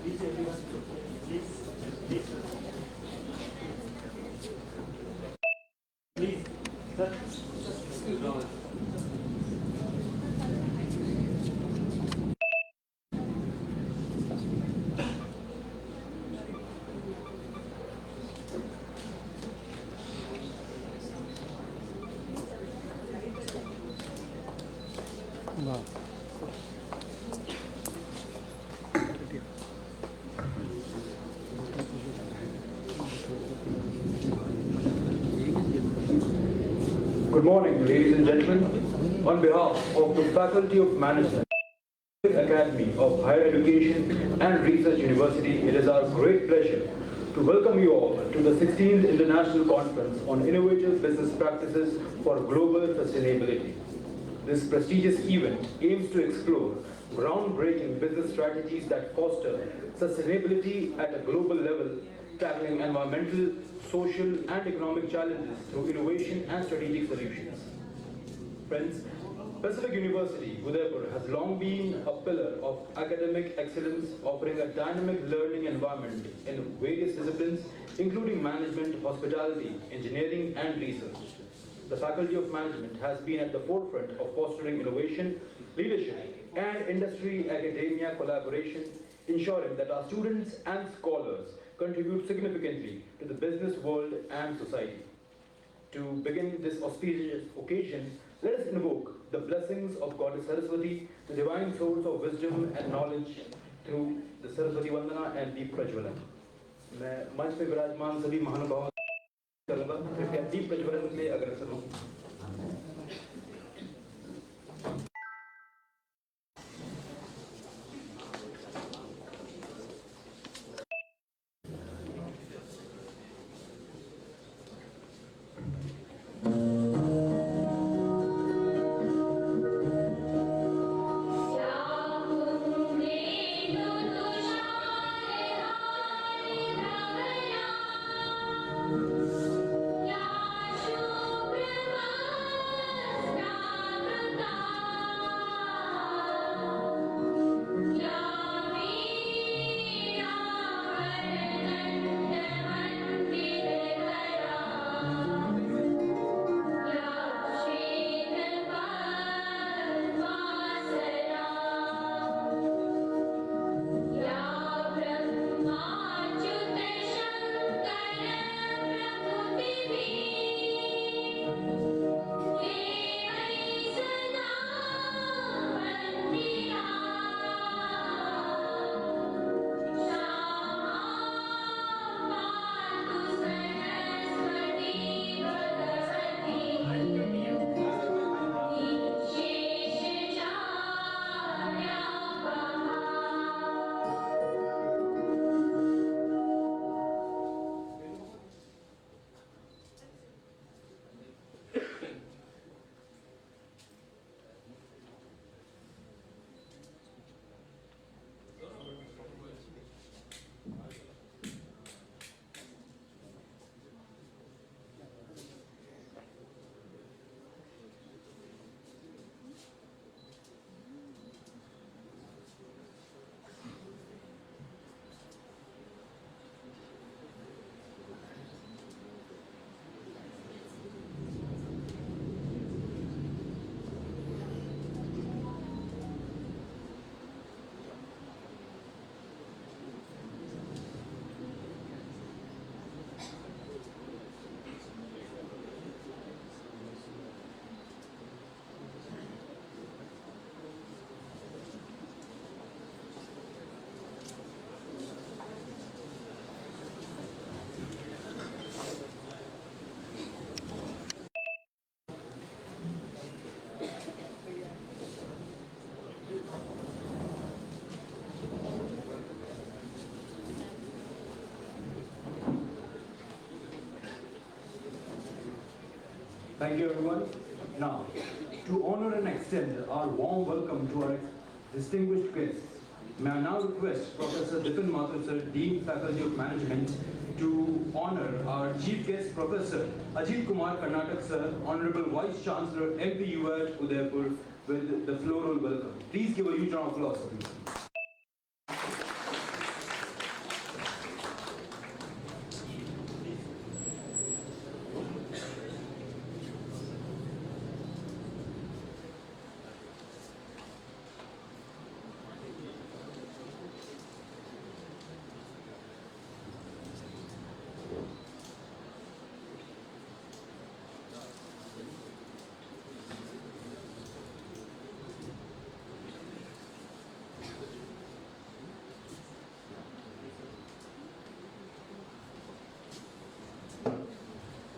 Please everyone, please, please, please, sir. Wow. Good morning, ladies and gentlemen. On behalf of the Faculty of Management, Academy of Higher Education and Research University, it is our great pleasure to welcome you all to the 16th International Conference on Innovative Business Practices for Global Sustainability. This prestigious event aims to explore groundbreaking business strategies that foster sustainability at a global level, tackling environmental, social, and economic challenges through innovation and strategic solutions. Friends, Pacific University, Udaipur, has long been a pillar of academic excellence, offering a dynamic learning environment in various disciplines, including management, hospitality, engineering, and research. The Faculty of Management has been at the forefront of fostering innovation, leadership, and industry-academia collaboration, ensuring that our students and scholars contribute significantly to the business world and society. To begin this auspicious occasion, let us invoke the blessings of Goddess Saraswati, the divine source of wisdom and knowledge, through the Saraswati Vandana and Deep Prajwalan. मैं मंच पे विराजमान सभी महानुभावों करूंगा, कृपया दीप प्रज्वलन में अग्रसर हों। Thank you, everyone. Now, to honor and extend our warm welcome to our distinguished guests, may I now request Professor Dipin Mathur, sir, Dean, Faculty of Management, to honor our chief guest, Professor Ajit Kumar Karnatak, sir, Honorable Vice Chancellor, MPU at Udaipur, with the floral welcome. Please give a huge round of applause for him.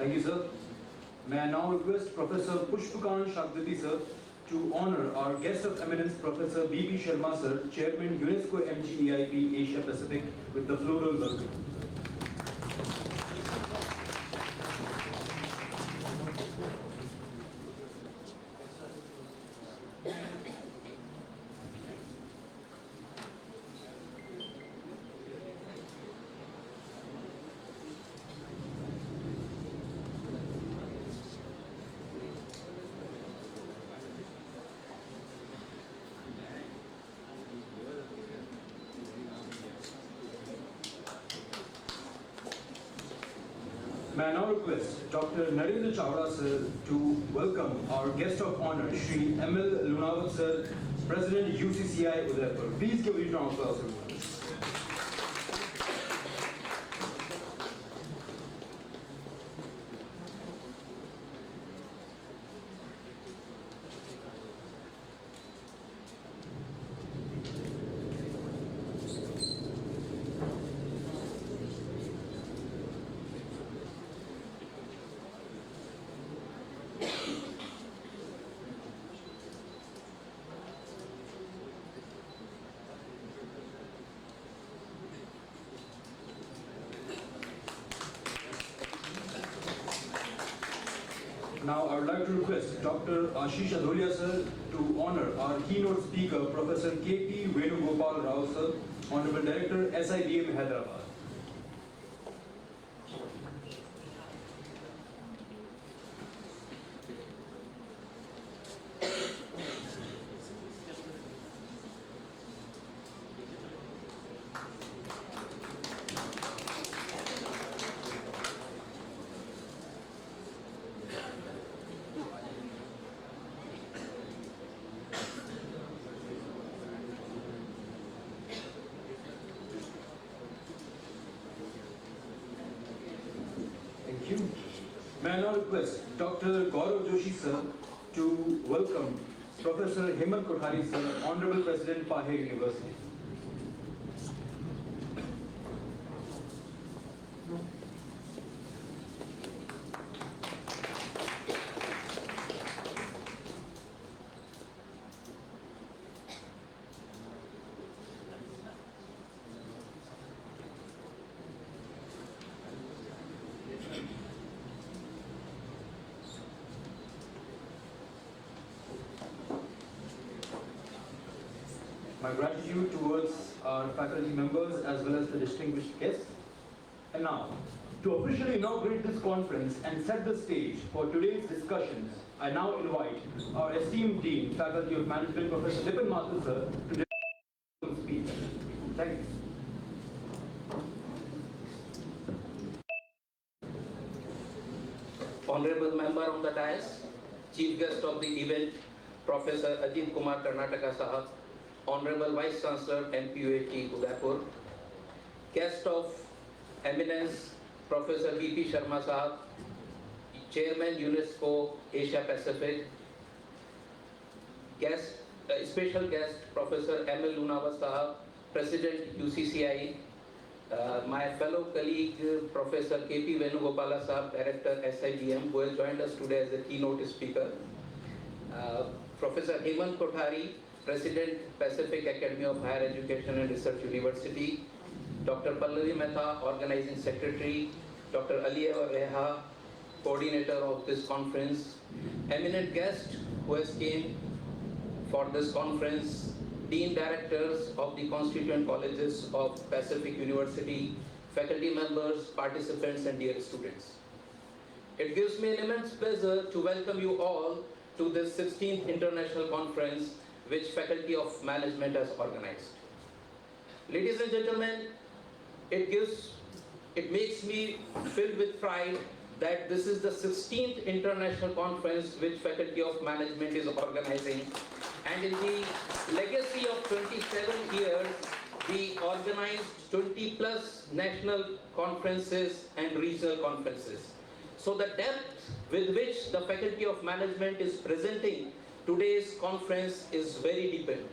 Thank you, sir. May I now request Professor Pushpakan Shakdati, sir, to honor our guest of eminence, Professor B.P. Sharma, sir, Chairman, UNESCO MGEIP Asia Pacific, with the floral welcome. May I now request Dr. Narendra Chawla, sir, to welcome our guest of honor, Shri M.L. Lunawat, sir, President UCCI Udaipur. Please give a round of applause, everyone. Now, I would like to request Dr. Ashish Adolia, sir, to honor our keynote speaker, Professor K.P. Venugopal Rao, sir, Honorable Director, SIBM Hyderabad. Thank you. May I now request Dr. Gaurav Joshi, sir, to welcome Professor Hemant Kothari, sir, Honorable President, Pahe University. My gratitude towards our faculty members as well as the distinguished guests. And now, to officially inaugurate this conference and set the stage for today's discussions, I now invite our esteemed Dean, Faculty of Management, Professor Lipin Mathur, sir, to deliver his speech. Thank you. Honorable member of the dais, chief guest of the event, Professor Ajit Kumar Karnataka Sahab, Honorable Vice Chancellor MPUAT Udaipur, guest of eminence, Professor B.P. Sharma Sahab, Chairman UNESCO Asia Pacific, special guest, Professor M.L. Lunawat Sahab, President UCCI, my fellow colleague, Professor K.P. Venugopala Sahab, Director SIBM, who has joined us today as a keynote speaker, Professor Hemant Kothari, President, Pacific Academy of Higher Education and Research University, Dr. Pallavi Mehta, Organizing Secretary, Dr. Aliya Reha, Coordinator of this conference, eminent guest who has came for this conference, Dean Directors of the Constituent Colleges of Pacific University, faculty members, participants, and dear students. It gives me an immense pleasure to welcome you all to this 16th International Conference which Faculty of Management has organized. Ladies and gentlemen, it makes me filled with pride that this is the 16th International Conference which Faculty of Management is organizing, and in the legacy of 27 years, we organized 20 plus national conferences and regional conferences. So the depth with which the Faculty of Management is presenting today's conference is very deepened.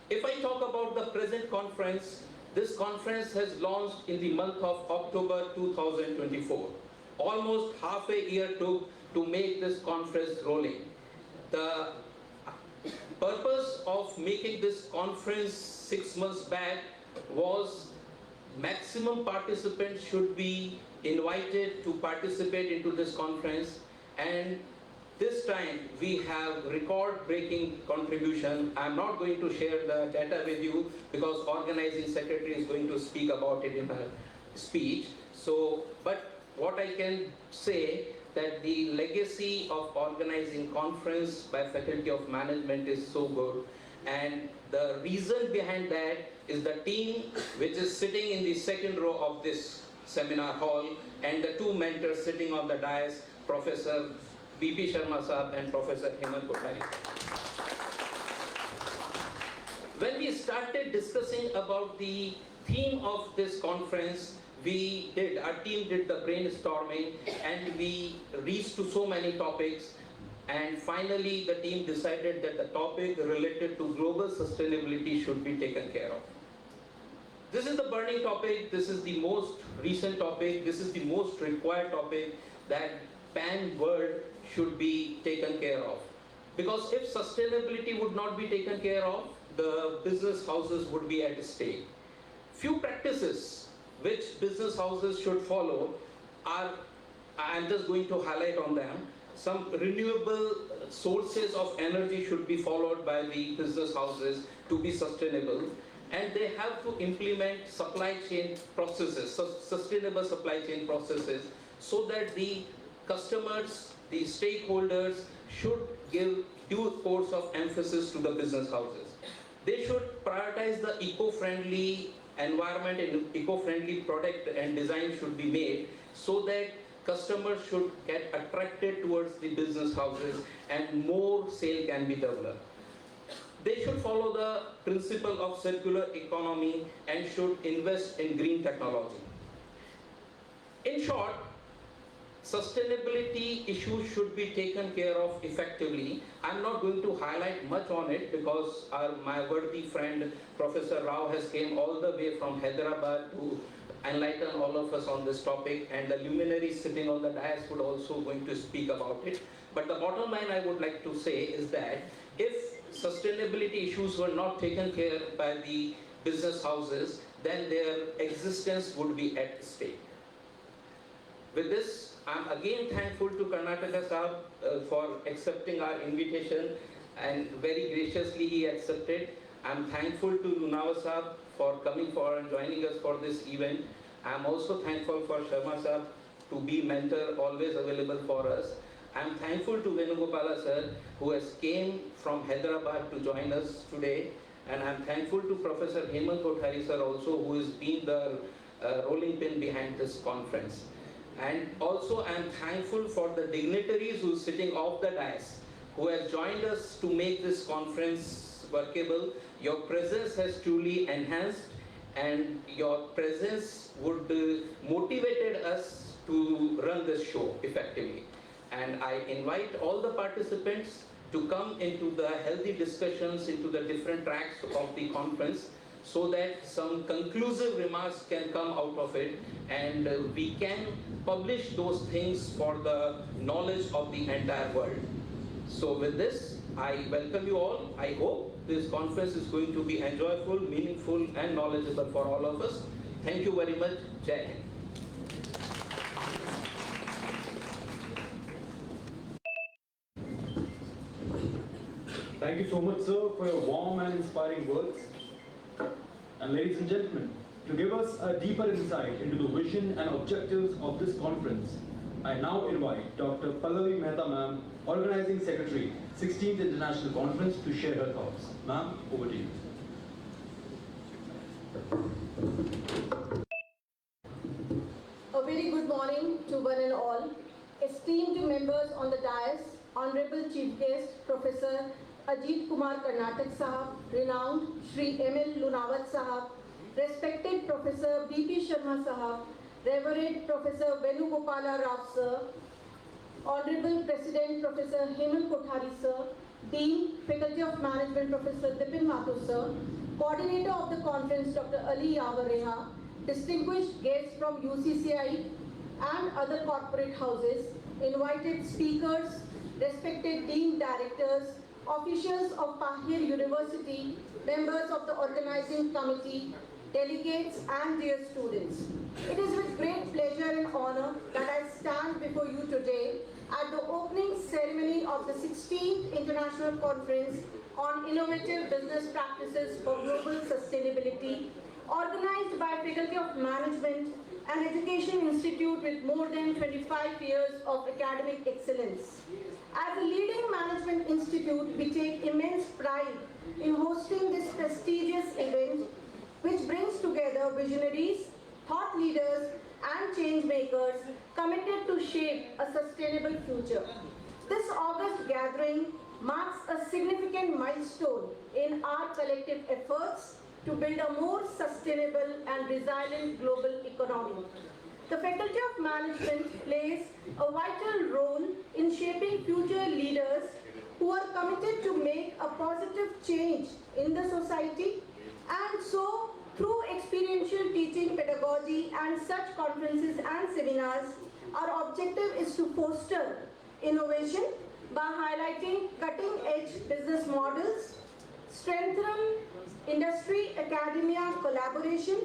If I talk about the present conference, this conference has launched in the month of October 2024. almost half a year took to make this conference rolling. The purpose of making this conference 6 months back was maximum participants should be invited to participate into this conference, and this time we have record-breaking contribution. I'm not going to share the data with you because organizing secretary is going to speak about it in her speech. So, but what I can say that the legacy of organizing conference by Faculty of Management is so good, and the reason behind that is the team which is sitting in the second row of this seminar hall and the two mentors sitting on the dais, Professor B.P. Sharma Sahab and Professor Hemant Kothari. When we started discussing about the theme of this conference, our team did the brainstorming and we reached to so many topics, and finally the team decided that the topic related to global sustainability should be taken care of. This is the burning topic, this is the most recent topic, this is the most required topic that pan-world should be taken care of. Because if sustainability would not be taken care of, the business houses would be at stake. Few practices which business houses should follow are, I'm just going to highlight on them. Some renewable sources of energy should be followed by the business houses to be sustainable, and they have to implement supply chain processes, sustainable supply chain processes, so that the customers, the stakeholders should give due course of emphasis to the business houses. They should prioritize the eco-friendly environment and eco-friendly product and design should be made so that customers should get attracted towards the business houses and more sale can be developed. They should follow the principle of circular economy and should invest in green technology. In short, sustainability issues should be taken care of effectively. I'm not going to highlight much on it because my worthy friend Professor Rao has came all the way from Hyderabad to enlighten all of us on this topic, and the luminaries sitting on the dais would also going to speak about it. But the bottom line I would like to say is that if sustainability issues were not taken care by the business houses, then their existence would be at stake. With this, I'm again thankful to Karnataka Sahab for accepting our invitation, and very graciously he accepted. I'm thankful to Lunava Sahab for coming for and joining us for this event. I'm also thankful for Sharma Sahab to be mentor, always available for us. I'm thankful to Venugopala sir who has came from Hyderabad to join us today, and I'm thankful to Professor Hemant Kothari sir also, who has been the rolling pin behind this conference. And also I'm thankful for the dignitaries who are sitting off the dais, who have joined us to make this conference workable. Your presence has truly enhanced, and your presence would motivated us to run this show effectively. And I invite all the participants to come into the healthy discussions into the different tracks of the conference, so that some conclusive remarks can come out of it, and we can publish those things for the knowledge of the entire world. So with this, I welcome you all. I hope this conference is going to be enjoyable, meaningful, and knowledgeable for all of us. Thank you very much. Jai Hind. Thank you so much, sir, for your warm and inspiring words. And ladies and gentlemen, to give us a deeper insight into the vision and objectives of this conference, I now invite Dr. Pallavi Mehta ma'am, Organizing Secretary, 16th International Conference, to share her thoughts. Ma'am, over to you. A very good morning to one and all. Esteemed members on the dais, Honorable Chief Guest, Professor Ajit Kumar Karnatak Sahab, renowned Shri M.L. Lunawat Sahab, respected Professor B.P. Sharma Sahab, Reverend Professor Venugopala Rao Sir, Honorable President Professor Hemant Kothari Sir, Dean, Faculty of Management Professor Dipin Mathur Sir, Coordinator of the conference Dr. Ali Yavareha, distinguished guests from UCCI, and other corporate houses, invited speakers, respected dean directors, officials of Pahir University, members of the organizing committee, delegates and dear students. It is with great pleasure and honor that I stand before you today at the opening ceremony of the 16th International Conference on Innovative Business Practices for Global Sustainability, organized by Faculty of Management, an education institute with more than 25 years of academic excellence. As a leading management institute, we take immense pride in hosting this prestigious event, which brings together visionaries, thought leaders, and change makers committed to shape a sustainable future. This August gathering marks a significant milestone in our collective efforts to build a more sustainable and resilient global economy. The Faculty of Management plays a vital role in shaping future leaders who are committed to make a positive change in the society, and so through experiential teaching pedagogy and such conferences and seminars, our objective is to foster innovation by highlighting cutting-edge business models, strengthen industry-academia collaboration,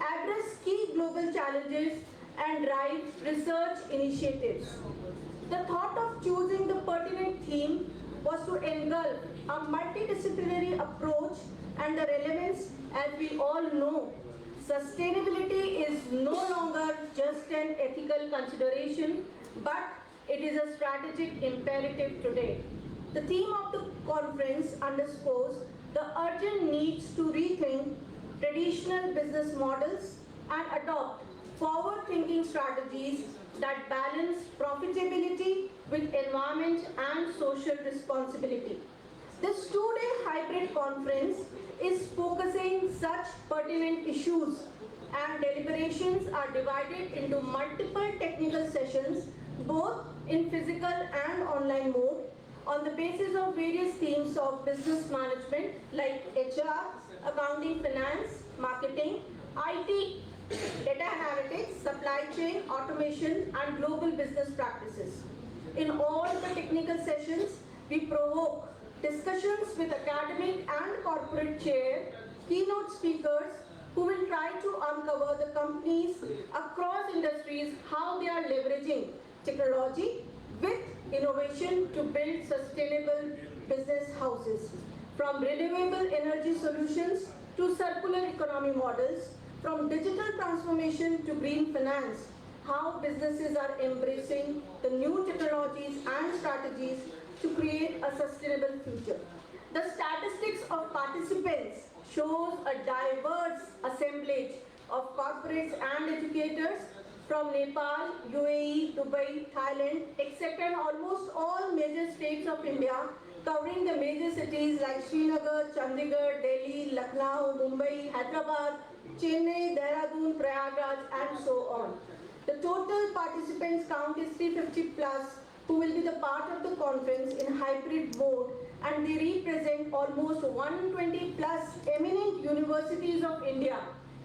address key global challenges, and drive research initiatives. The thought of choosing the pertinent theme was to engulf a multidisciplinary approach and the relevance. As we all know, sustainability is no longer just an ethical consideration, but it is a strategic imperative today. The theme of the conference underscores the urgent needs to rethink traditional business models and adopt forward-thinking strategies that balance profitability with environment and social responsibility. This two-day hybrid conference is focusing such pertinent issues, and deliberations are divided into multiple technical sessions, both in physical and online mode, on the basis of various themes of business management like HR, accounting, finance, marketing, IT, data analytics, supply chain, automation, and global business practices. In all the technical sessions, we provoke discussions with academic and corporate chair, keynote speakers who will try to uncover the companies across industries, how they are leveraging technology with innovation to build sustainable business houses. From renewable energy solutions to circular economy models, from digital transformation to green finance, how businesses are embracing the new technologies and strategies to create a sustainable future. The statistics of participants shows a diverse assemblage of corporates and educators from Nepal, UAE, Dubai, Thailand, etc. and almost all major states of India, covering the major cities like Srinagar, Chandigarh, Delhi, Lucknow, Mumbai, Hyderabad, Chennai, Dehradun, Prayagraj, and so on. The total participants count is 350 plus, who will be the part of the conference in hybrid mode, and they represent almost 120 plus eminent universities of India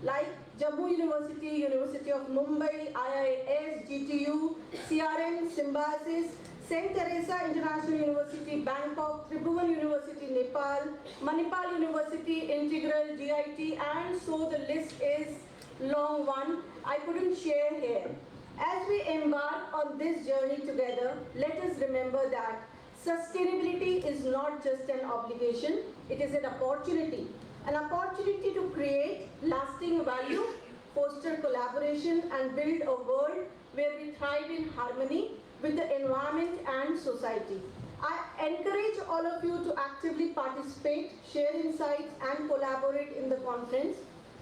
like Jammu University, University of Mumbai, IIS, GTU, CRM, Symbiosis, St. Teresa International University, Bangkok, Tribhuvan University, Nepal, Manipal University, Integral, GIT, and so the list is long one. I couldn't share here. As we embark on this journey together, let us remember that sustainability is not just an obligation, it is an opportunity to create lasting value, foster collaboration, and build a world where we thrive in harmony with the environment and society. I encourage all of you to actively participate, share insights, and collaborate in the conference.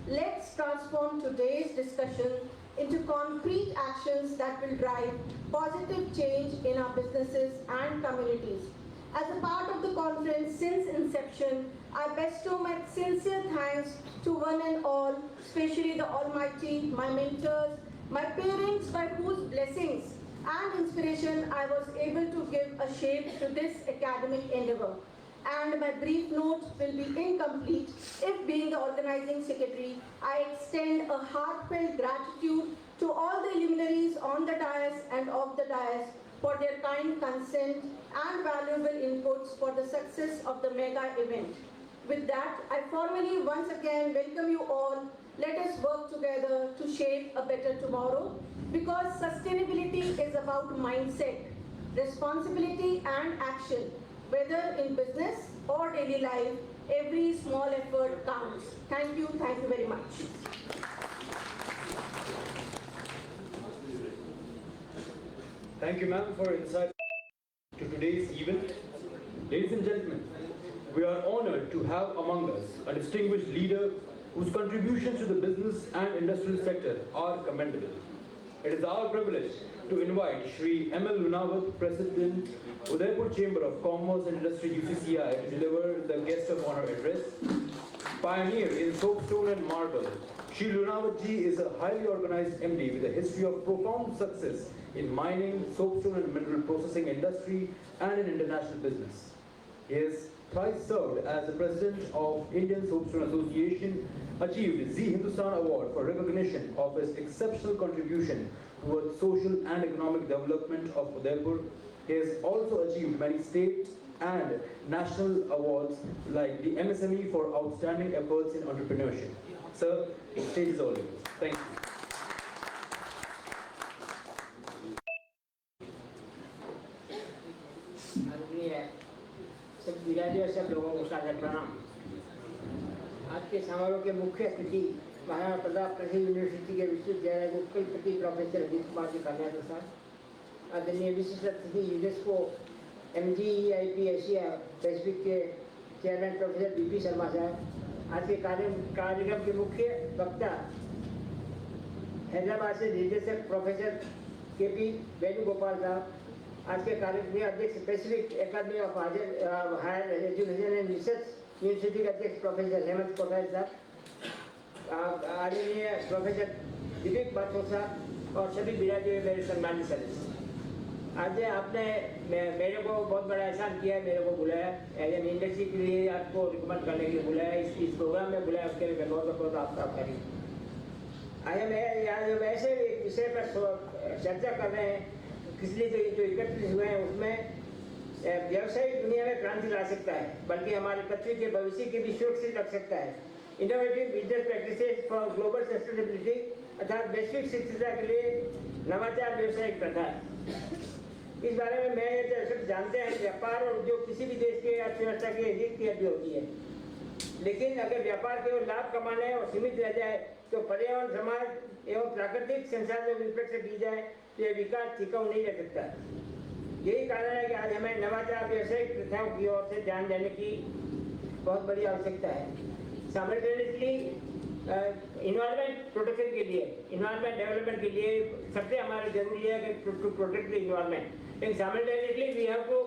Let's transform today's discussion into concrete actions that will drive positive change in our businesses and communities. As a part of the conference since inception, I bestow my sincere thanks to one and all, especially the Almighty, my mentors, my parents, by whose blessings and inspiration I was able to give a shape to this academic endeavor. and my brief note will be incomplete if, being the organizing secretary, I extend a heartfelt gratitude to all the luminaries on the dais and off the dais for their kind consent and valuable inputs for the success of the mega event. With that, I formally once again welcome you all. Let us work together to shape a better tomorrow, because sustainability is about mindset, responsibility and action. Whether in business or daily life, every small effort counts. Thank you very much. Thank you, ma'am, for insight to today's event. Ladies and gentlemen, we are honored to have among us a distinguished leader whose contributions to the business and industrial sector are commendable. It is our privilege to invite Shri M.L. Lunawat, President, Udaipur Chamber of Commerce and Industry UCCI, to deliver the guest of honor address. Pioneer in soapstone and marble, Shri Lunawat ji is a highly organized MD with a history of profound success in mining, soapstone and mineral processing industry and in international business. He has thrice served as the President of Indian Soapstone Association, achieved Zee Hindustan Award for recognition of his exceptional contribution towards social and economic development of Udaipur. He has also achieved many state and national awards like the MSME for outstanding efforts in entrepreneurship. Sir, the stage is all yours. Thank you. सब विराजियों सब लोगों को सादर प्रणाम। आज के समारोह के मुख्य अतिथि महाराणा प्रताप कृषि यूनिवर्सिटी के विश्वविद्यालय के कुलपति प्रोफेसर अजीत कुमार जी कर्नाटक साहब, आदरणीय विशिष्ट अतिथि यूनेस्को MGEIP एशिया पैसिफिक के चेयरमैन प्रोफेसर BP शर्मा साहब, आज के कार्यक्रम के मुख्य वक्ता हैदराबाद से निर्देशक प्रोफेसर KP वेणुगोपाल साहब, आज के कार्यक्रम में अध्यक्ष Pacific academy of higher education and research university के अध्यक्ष प्रोफेसर हेमंत कोठारी साहब, आदरणीय प्रोफेसर दीपक बाथो साहब और सभी विराजी मेरे सम्मानित सदस्य। आज आपने मेरे को बहुत बड़ा एहसान किया है, मेरे को बुलाया एज एन इंडस्ट्री के लिए, आपको रिकमेंड करने के लिए बुलाया, इस प्रोग्राम में बुलाया, उसके लिए मैं बहुत आपका आभारी हूँ। आज हम ऐसे विषय पर चर्चा कर रहे हैं, इसलिए जो एकत्रित हुए हैं उसमें व्यावसायिक दुनिया में क्रांति ला सकता है, बल्कि हमारे पृथ्वी के भविष्य के भी सुरक्षित रख सकता है। Innovative business practices for global sustainability अर्थात वैश्विक स्थिरता के लिए नवाचार व्यवसायिक प्रथा। इस बारे में मैं सब जानते हैं, व्यापार और उद्योग किसी भी देश के अर्थव्यवस्था की हित की हड्डी होती है, लेकिन अगर व्यापार केवल लाभ कमाने और सीमित रह जाए तो पर्यावरण, समाज एवं प्राकृतिक संसाधनों की विपक्ष की जाए तो यह विकास टिकाऊ नहीं रह सकता। यही कारण है कि आज हमें नवाचार व्यवसायिक प्रथाओं की ओर से ध्यान देने की बहुत बड़ी आवश्यकता है। साइमल्टेनियसली इन्वायरमेंट प्रोटेक्शन के लिए, इन्वायरमेंट डेवलपमेंट के लिए सबसे हमारे जरूरी है कि टू प्रोटेक्ट द इन्वायरमेंट, लेकिन simultaneously we have to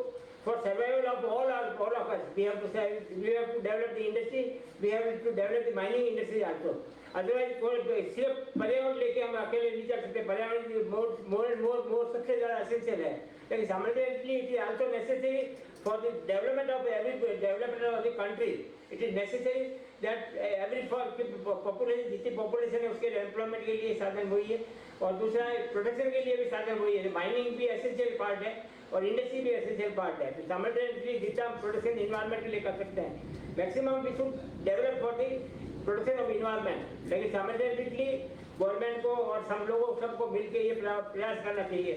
for survival of all of us, we have to develop the industry, we have to develop the mining industry also. Otherwise सिर्फ पर्यावरण लेके हम अकेले नहीं चल सकते। पर्यावरण more सबसे ज़्यादा essential है, लेकिन simultaneously it is also necessary for the development of the country. It is necessary that every population, जितनी population है उसके एम्प्लॉयमेंट के लिए साधन वही है, और दूसरा प्रोटेक्शन के लिए भी साधन वही है। माइनिंग भी एसेंशियल पार्ट है और इंडस्ट्री भी एसेंशियल पार्ट है। साइमल्टेनियसली जितना हम प्रोटेक्शन इन्वायरमेंट के लिए कर सकते हैं, maximum we should develop for the protection of environment, लेकिन साइमल्टेनियसली गवर्नमेंट को और सब लोगों सबको मिलकर ये प्रयास करना चाहिए।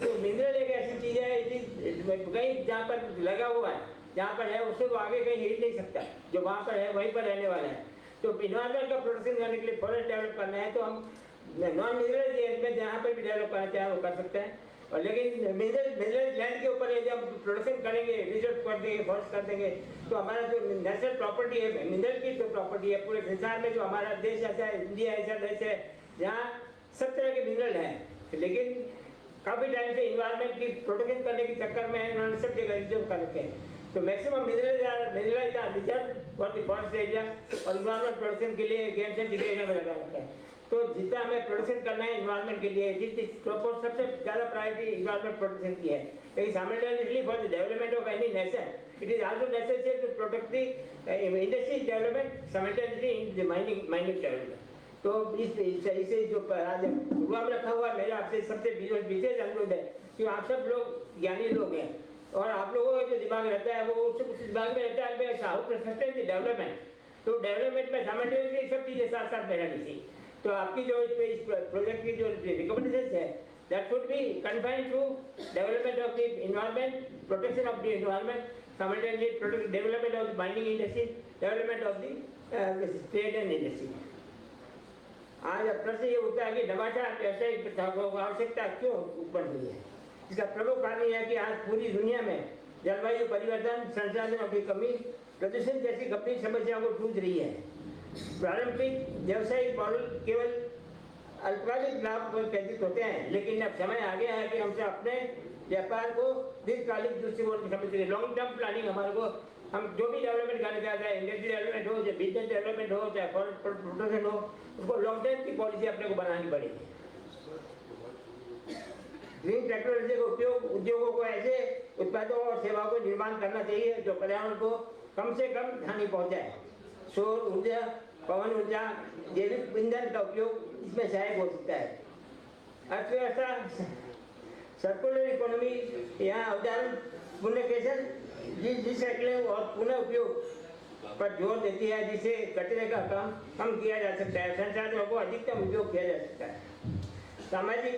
तो मिनरल एक ऐसी चीज़ है, कहीं जहाँ पर लगा हुआ है, जहाँ पर है उससे तो आगे कहीं हिल नहीं सकता, जो वहाँ पर है वहीं पर रहने वाला है। तो इन्वायरमेंट का प्रोटेक्शन करने के लिए फॉरेस्ट डेवलप करना है तो हम नॉन मिनरल एरिया में जहाँ पर भी डेवलप करना चाहें वो कर सकते हैं, और लेकिन मिनरल लैंड के ऊपर जब प्रोडक्शन करेंगे, रिजर्व कर देंगे, फॉरेस्ट कर देंगे, तो हमारा जो नेचुरल प्रॉपर्टी है, मिनरल की जो प्रॉपर्टी है पूरे संसार में, जो हमारा देश ऐसा है, इंडिया ऐसा देश है जहाँ सब तरह के मिनरल हैं, लेकिन काफ़ी टाइम से इन्वायरमेंट की प्रोटेक्शन करने के चक्कर में उन्होंने सब जगह रिजर्व कर रखे हैं। तो maximum mineral reserve for the forest area और इन्वायरमेंट प्रोटेक्शन के लिए गेम्स एंड डिक्लेरेशन में लगा रखा है। तो जितना हमें प्रोटेक्शन करना है इन्वायरमेंट के लिए, सबसे ज़्यादा प्रायोरिटी इन्वायरमेंट प्रोटेक्शन की है। लेकिन simultaneously for the development of any nation it is also necessary to protect the industry development simultaneously in the mining development. तो इसे जो आज प्रोग्राम रखा हुआ मेरा आपसे सबसे विशेष अनुरोध है कि आप सब लोग ज्ञानी लोग हैं और आप लोगों का जो दिमाग रहता है वो उस दिमाग में रहता है how to sustain the development. तो डेवलपमेंट में साइमल्टेनियसली सब चीज़ें साथ साथ में रहनी चाहिए। तो आपकी जो इस प्रोजेक्ट की जो रिकमेंडेशन है that should be confined to development of the environment, protection of the environment, simultaneously development of the mining industry, development of the trade and industry. आज प्रश्न ये उठता है कि नवाचार व्यवसायिक आवश्यकता क्यों उत्पन्न हुई है। इसका प्रमुख कारण यह है कि आज पूरी दुनिया में जलवायु परिवर्तन, संसाधनों की कमी, प्रदूषण जैसी गंभीर समस्याओं को जूझ रही है। पारंपरिक व्यवसायिक मॉडल केवल अल्पकालिक लाभ पर केंद्रित होते हैं, लेकिन अब समय आ गया है कि हमसे अपने व्यापार को दीर्घकालिक दृष्टिकोण में समझते हैं। लॉन्ग टर्म प्लानिंग हमारे को, हम जो भी डेवलपमेंट करना चाहते हैं, इंडस्ट्री डेवलपमेंट हो, चाहे बिजनेस डेवलपमेंट हो, चाहे फॉरेस्ट प्रोटेक्शन हो, उसको लॉन्ग टर्म की पॉलिसी अपने को बनानी पड़ेगी। ग्रीन टेक्नोलॉजी का उपयोग उद्योगों को ऐसे उत्पादों और सेवाओं को निर्माण करना चाहिए जो पर्यावरण को कम से कम हानि पहुंचाए। सौर ऊर्जा, पवन ऊर्जा, जैविक ईंधन का उपयोग इसमें सहायक हो सकता है। अर्थव्यवस्था सर्कुलर इकोनॉमी यहाँ उदाहरण पुनर्केशन, रिसाइकलिंग और पुनः उपयोग पर जोर देती है, जिससे कचरे का कम किया जा सकता है, संसाधनों को अधिकतम उपयोग किया जा सकता है। सामाजिक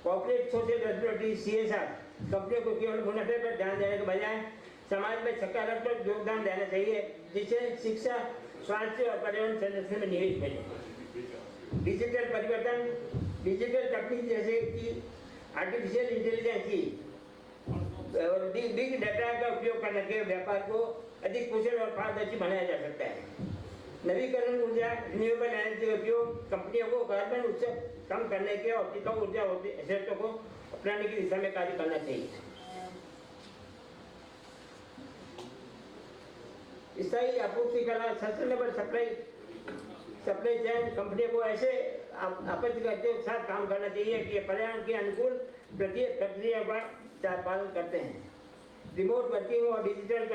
कॉर्पोरेट सोशल रेस्पॉन्सिबिलिटी CSR कंपनियों को केवल मुनाफे पर ध्यान देने के बजाय समाज में सकारात्मक योगदान देना चाहिए, जिससे शिक्षा, स्वास्थ्य और पर्यावरण संरक्षण में निवेश मिले। डिजिटल परिवर्तन, डिजिटल तकनीक जैसे कि आर्टिफिशियल इंटेलिजेंस की और बिग डाटा का उपयोग करके व्यापार को अधिक कुशल और पारदर्शी बनाया जा सकता है। नवीकरण ऊर्जा, रिन्यूएबल एनर्जी का उपयोग कंपनियों को कार्बन उत्सर्जन कम करने के और टिकाऊ ऊर्जा क्षेत्रों को अपनाने की दिशा में कार्य करना चाहिए। स्थायी आपूर्ति कला, सस्टेनेबल सप्लाई चेन कंपनियों को ऐसे आपत्तियों के साथ काम करना चाहिए कि पर्यावरण के अनुकूल प्रक्रिया का पालन करते हैं। रिमोट वर्किंग और डिजिटल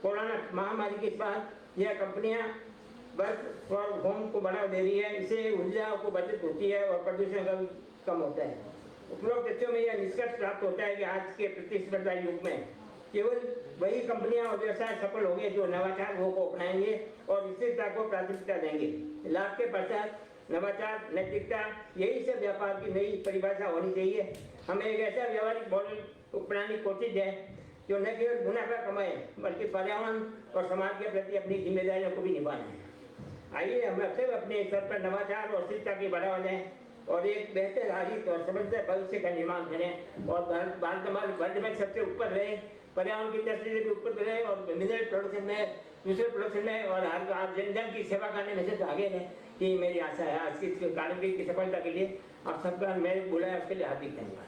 कोरोना महामारी के बाद यह कंपनियां वर्क फ्रॉम होम को बढ़ावा दे रही है। इससे ऊर्जा को बचत होती है और प्रदूषण कम होता है। उपरोक्त तथ्यों में यह निष्कर्ष प्राप्त होता है कि आज के प्रतिस्पर्धा युग में केवल वही कंपनियां और व्यवसाय सफल होंगे जो नवाचार को अपनाएंगे और स्थिरता को प्राथमिकता देंगे। लाभ के पश्चात नवाचार, नैतिकता, यही सब व्यापार की नई परिभाषा होनी चाहिए। हमें एक ऐसा व्यवहारिक मॉडल अपनाने की कोशिश है जो न केवल मुनाफा कमाए बल्कि पर्यावरण और समाज के प्रति अपनी जिम्मेदारियों को भी निभाए। आइए हम अक्सर अपने स्तर पर नवाचार और स्थिरता की बढ़ावा दें और एक बेहतर आर्थिक और समृद्ध भविष्य का निर्माण करें और भारत वर्ल्ड में सबसे ऊपर रहे, पर्यावरण की दृष्टि से भी ऊपर रहे और मिनरल प्रोडक्शन में, दूसरे प्रोडक्शन में और हर जन की सेवा करने में से आगे रहें। ये मेरी आशा है। आज की कार्यक्रम की सफलता के लिए आप सबका मैं बुलाया उसके लिए हार्दिक धन्यवाद।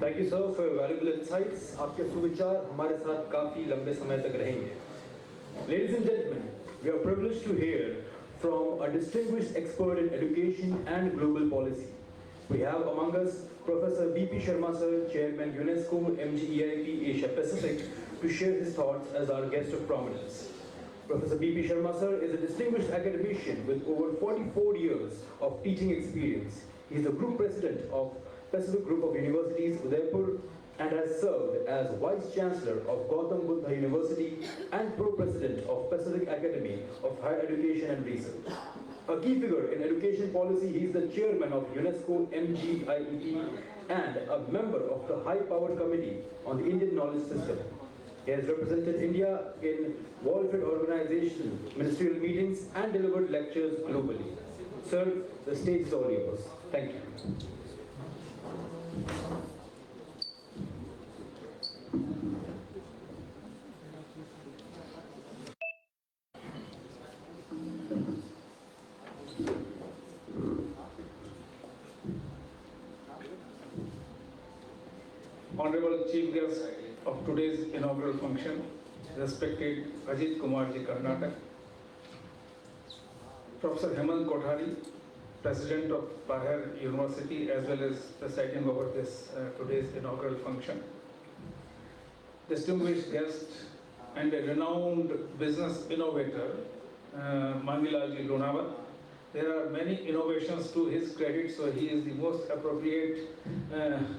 Thank you, sir, for your valuable insights. आपके सुविचार हमारे साथ काफी लंबे समय तक रहेंगे. Ladies and gentlemen, we are privileged to hear from a distinguished expert in education and global policy. We have among us Professor B.P. Sharma, sir, Chairman UNESCO MGEIP Asia Pacific, to share his thoughts as our guest of prominence. Professor B.P. Sharma, sir, is a distinguished academician with over 44 years of teaching experience. He is the group president of Pacific Group of Universities, Udaipur, and has served as Vice Chancellor of Gautam Buddha University and Pro-President of Pacific Academy of Higher Education and Research. A key figure in education policy, he is the Chairman of UNESCO MGIEP and a member of the High-Powered Committee on the Indian Knowledge System. He has represented India in World Trade Organization ministerial meetings and delivered lectures globally. Sir, the stage is all yours. Thank you. chief guest of today's inaugural function, respected Ajit Kumarji Karnataka, Professor Hemant Kothari, President of Bahar University, as well as presiding over this today's inaugural function, distinguished guest and a renowned business innovator, Mangilalji Lunawat. There are many innovations to his credit, so he is the most appropriate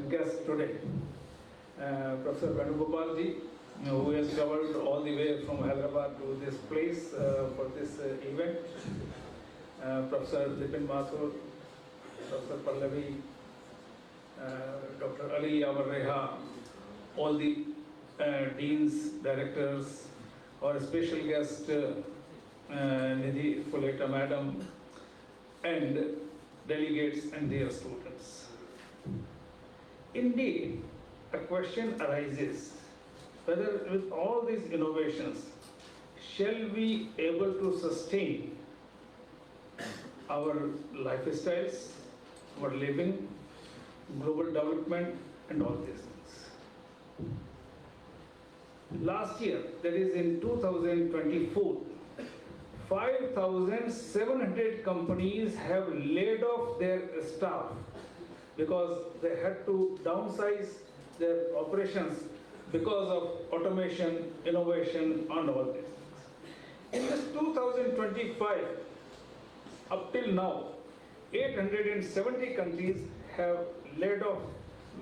guest today. Professor Venugopalji, who has traveled all the way from Hyderabad to this place for this event. Professor Dipin Mathur, Professor Pallavi, Dr. Ali Yavar, all the deans, directors, our special guest Nidhi Fuleta Madam, and delegates and their students. Indeed, a question arises whether with all these innovations, shall we able to sustain our lifestyles, our living, global development, and all these things. Last year, that is in 2024, 5,700 companies have laid off their staff because they had to downsize their operations because of automation, innovation, and all these things. In this 2025, up till now, 870 countries have laid off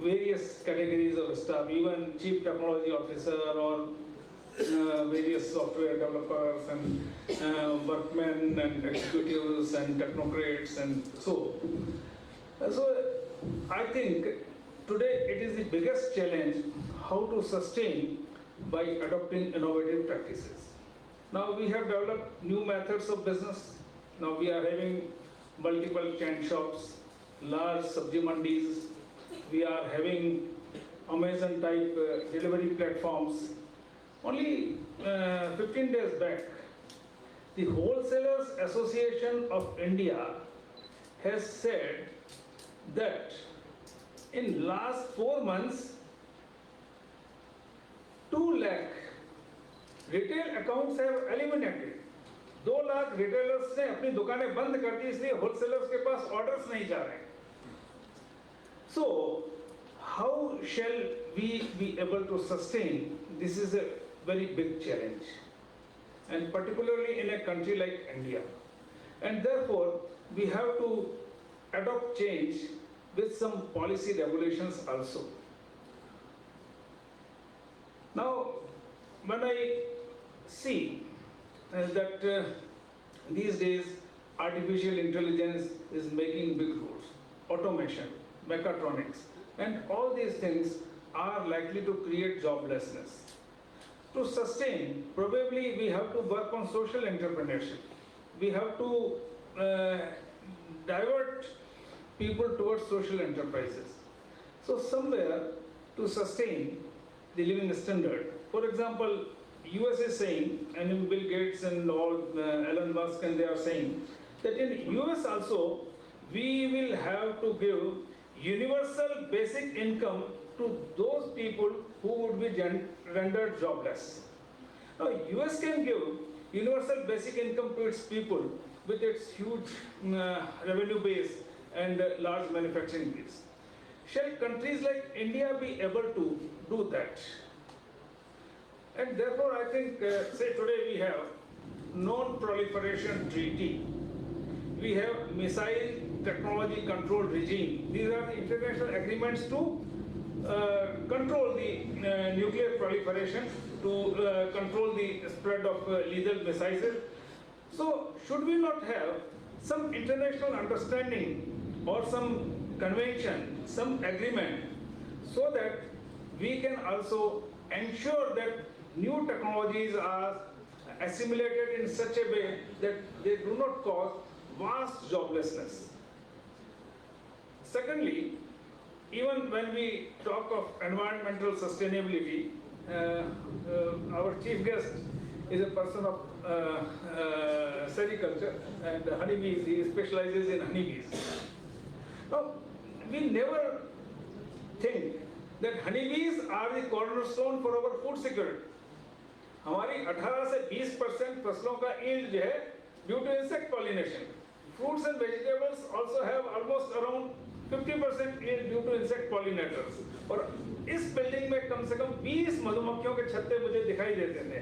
various categories of staff, even chief technology officer or various software developers and workmen and executives and technocrats and so. So I think today it is the biggest challenge how to sustain by adopting innovative practices. Now we have developed new methods of business. Now we are having multiple chain shops, large sabji mandis. We are having Amazon type delivery platforms. Only 15 days back, the Wholesalers Association of India has said that in last 4 months, 2 lakh retail accounts have eliminated. 2 lakh retailers ने अपनी दुकानें बंद कर दी, इसलिए wholesalers के पास orders नहीं जा रहे. So, how shall we be able to sustain? This is a very big challenge, and particularly in a country like India. And therefore, we have to adopt change with some policy regulations also. Now, when I see that these days artificial intelligence is making big rules, automation, mechatronics, and all these things are likely to create joblessness. To sustain, probably we have to work on social entrepreneurship. We have to divert people towards social enterprises. So somewhere to sustain the living standard. For example, US is saying, and Bill Gates and all Elon Musk, and they are saying that in US also we will have to give universal basic income to those people who would be rendered jobless. Now, US can give universal basic income to its people with its huge revenue base and large manufacturing base. Shall countries like India be able to do that? And therefore, I think, say today we have non-proliferation treaty. We have missile technology control regime. These are the international agreements to control the nuclear proliferation, to control the spread of lethal missiles. So, should we not have some international understanding or some convention, some agreement, so that we can also ensure that new technologies are assimilated in such a way that they do not cause vast joblessness. Secondly, even when we talk of environmental sustainability, our chief guest is a person of sericulture and honeybees. He specializes in honeybees. Now, we never think that honeybees are the cornerstone for our food security. हमारी 18 से 20% फसलों का yield जो है due to insect pollination. Fruits and vegetables also have almost around 50% yield due to insect pollinators. और इस building में कम से कम 20 मधुमक्खियों के छत्ते मुझे दिखाई देते थे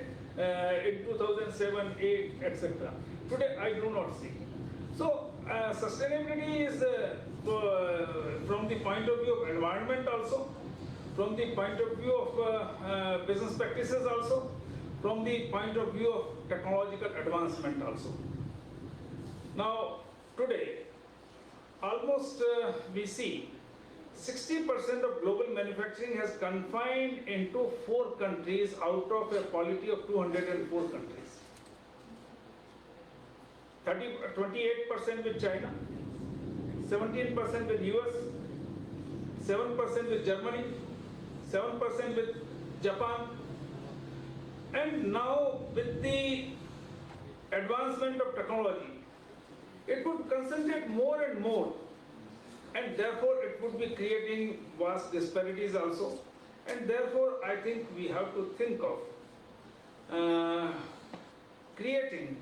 in 2007, 8, etc. Today I do not see. So sustainability is from the point of view of environment also, from the point of view of business practices also, from the point of view of technological advancement also. Now today, almost we see 60% of global manufacturing has confined into 4 countries out of a polity of 204 countries. 28% with China, 17% with US, 7% with Germany, 7% with Japan, and now with the advancement of technology, it would concentrate more and more, and therefore it would be creating vast disparities also, and therefore I think we have to think of creating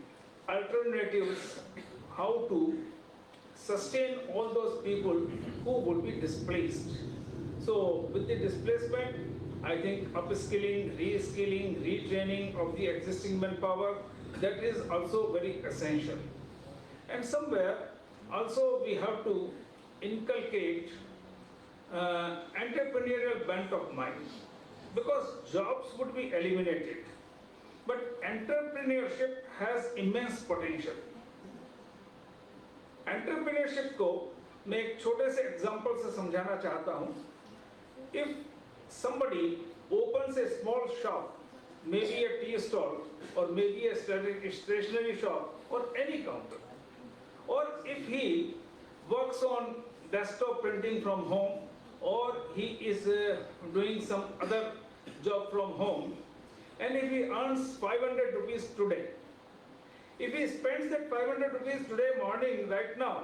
alternatives how to sustain all those people who would be displaced. So with the displacement, I think upskilling, reskilling, retraining of the existing manpower, that is also very essential. And somewhere also we have to inculcate entrepreneurial bent of mind, because jobs would be eliminated, but entrepreneurship has immense potential. Entrepreneurship को मैं एक छोटे से example से समझाना चाहता हूँ. If somebody opens a small shop, maybe a tea stall or maybe a stationery shop or any counter, or if he works on desktop printing from home, or he is doing some other job from home, and if he earns 500 rupees today, if he spends that 500 rupees today morning right now,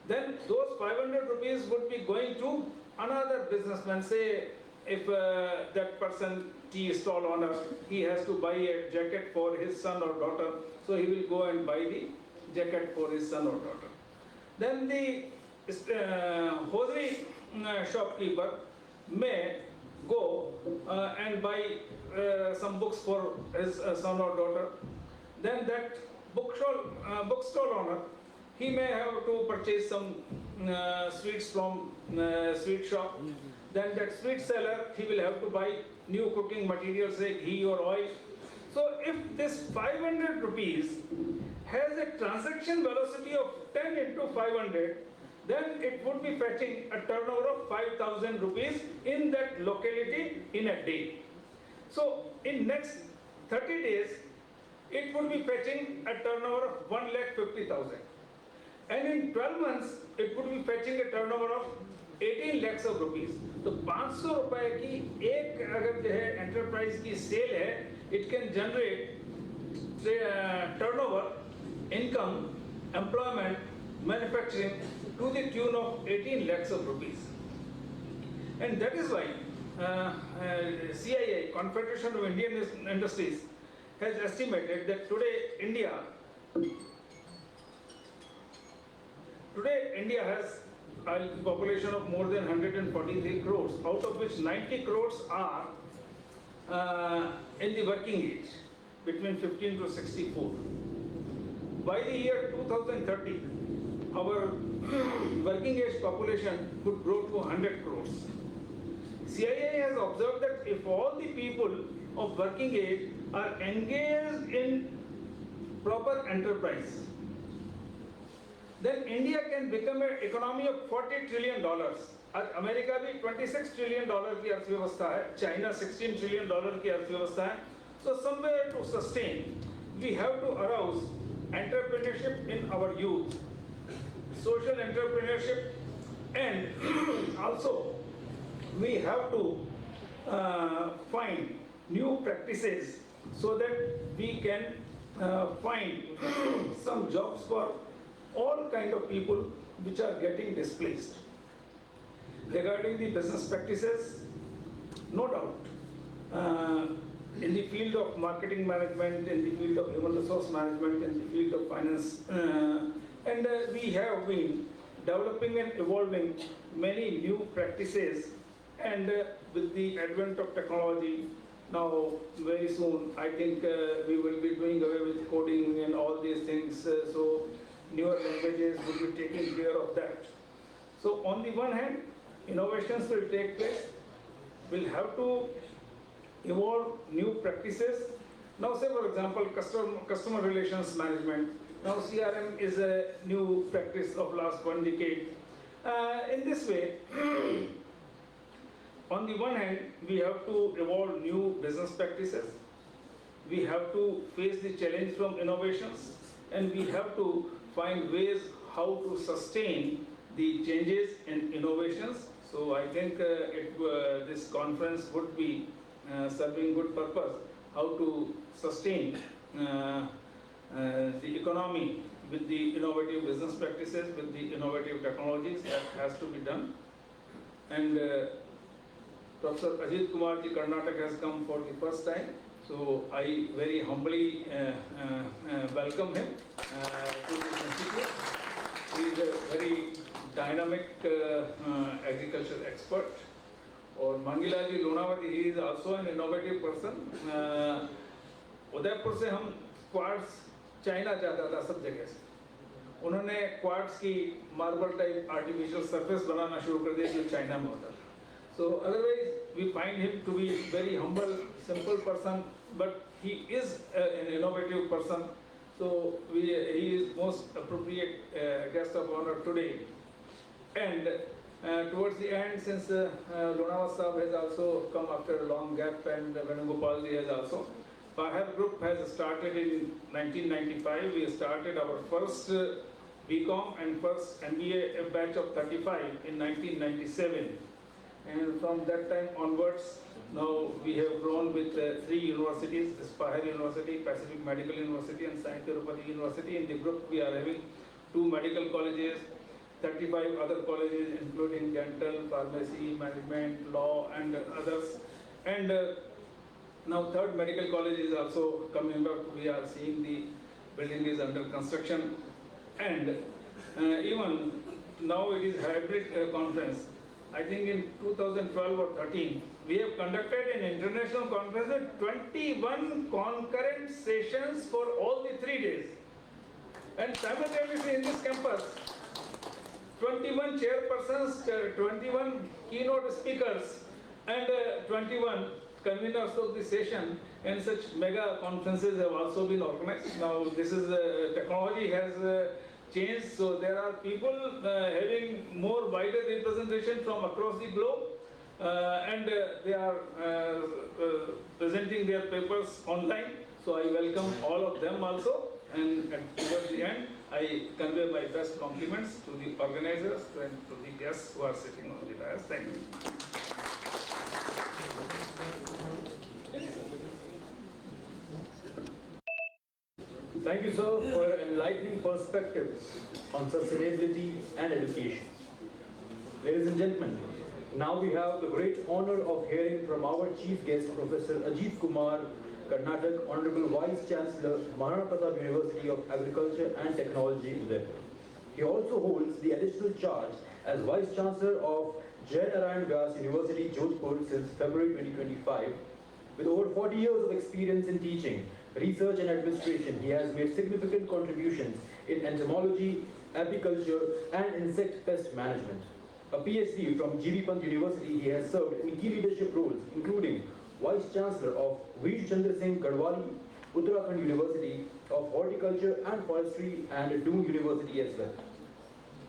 then those 500 rupees would be going to another businessman. Say if that person, tea stall owner, he has to buy a jacket for his son or daughter, so he will go and buy the jacket for his son or daughter. Then the hosiery shopkeeper may go and buy some books for his son or daughter. Then that bookstall owner, he may have to purchase some sweets from sweet shop. Then that sweet seller, he will have to buy new cooking materials like ghee or oil. So if this 500 rupees has a transaction velocity of 10 into 500, then it would be fetching a turnover of 5,000 rupees in that locality in a day. So in next 30 days, it would be fetching a turnover of 1,50,000. And in 12 months, it would be fetching a turnover of 18 lakhs of rupees. तो 500 रुपए की एक अगर जो है enterprise की sale है, it can generate turnover, income, employment, manufacturing to the tune of 18 lakhs of rupees. And that is why CIA, Confederation of Indian Industries, has estimated that today India has a population of more than 143 crores, out of which 90 crores are in the working age, between 15 to 64. By the year 2030, our working age population could grow to 100 crores. CIA has observed that if all the people of working age are engaged in proper enterprise, then India can become an economy of $40 trillion. आज America भी $26 trillion की अर्थव्यवस्था है, China $16 trillion की अर्थव्यवस्था है. So somewhere to sustain, we have to arouse entrepreneurship in our youth, social entrepreneurship, and also we have to find new practices so that we can find some jobs for all kind of people which are getting displaced. Regarding the business practices, no doubt. In the field of marketing management, in the field of human resource management, in the field of finance, and we have been developing and evolving many new practices, and with the advent of technology, now very soon I think we will be doing away with coding and all these things, so newer languages will be taking care of that. So on the one hand, innovations will take place, we'll have to evolve new practices. Now say for example, customer relations management. Now CRM is a new practice of last 1 decade. In this way, on the one hand, we have to evolve new business practices. We have to face the challenge from innovations, and we have to find ways how to sustain the changes and innovations. So I think this conference would be serving good purpose, how to sustain the economy with the innovative business practices, with the innovative technologies. That has to be done. And Professor Ajit Kumar ji Karnataka has come for the first time. So I very humbly welcome him to this institute. He is a very dynamic agriculture expert. और मंगिला जी लोनावती, he is also an innovative person. Udaipur से हम quartz China जाता था सब जगह से, उन्होंने quartz की मार्बल टाइप आर्टिफिशियल सरफेस बनाना शुरू कर दिया जो चाइना में होता था. So otherwise we find him to be very humble, simple person, but he is an innovative person. So he is most appropriate guest of honor today. And towards the end, since Lonawas Saab has also come after a long gap, and Venugopal ji has also, Pahar Group has started in 1995. We started our first BCom and first MBA batch of 35 in 1997. And from that time onwards, now we have grown with 3 universities, Pahar University, Pacific Medical University and Sai Tirupati University. In the group, we are having 2 medical colleges, 35 other colleges including dental, pharmacy, management, law and others. And now 3rd medical college is also coming up. We are seeing the building is under construction. And even now it is hybrid conference. I think in 2012 or 13, we have conducted an international conference with 21 concurrent sessions for all the 3 days. And simultaneously in this campus, 21 chairpersons, 21 keynote speakers, and 21 conveners of the session, and such mega conferences have also been organized. Now this is technology has changed, so there are people having more wider representation from across the globe, and they are presenting their papers online. So I welcome all of them also, and towards the end, I convey my best compliments to the organizers and to the guests who are sitting on the dais. Thank you. Thank you, sir, for your enlightening perspectives on sustainability and education. Ladies and gentlemen, now we have the great honor of hearing from our chief guest, Professor Ajit Kumar Karnataka, Honorable Vice Chancellor, Maharana Pratap University of Agriculture and Technology, Udaipur. He also holds the additional charge as Vice Chancellor of Jai Narayan Vyas University, Jodhpur since February 2025. With over 40 years of experience in teaching, research and administration, he has made significant contributions in entomology, apiculture and insect pest management. A PhD from G.V. Pant University, he has served in key leadership roles, including Vice Chancellor of Veer Chandra Singh Gadwali, Uttarakhand University of Horticulture and Forestry, and Doon University as well.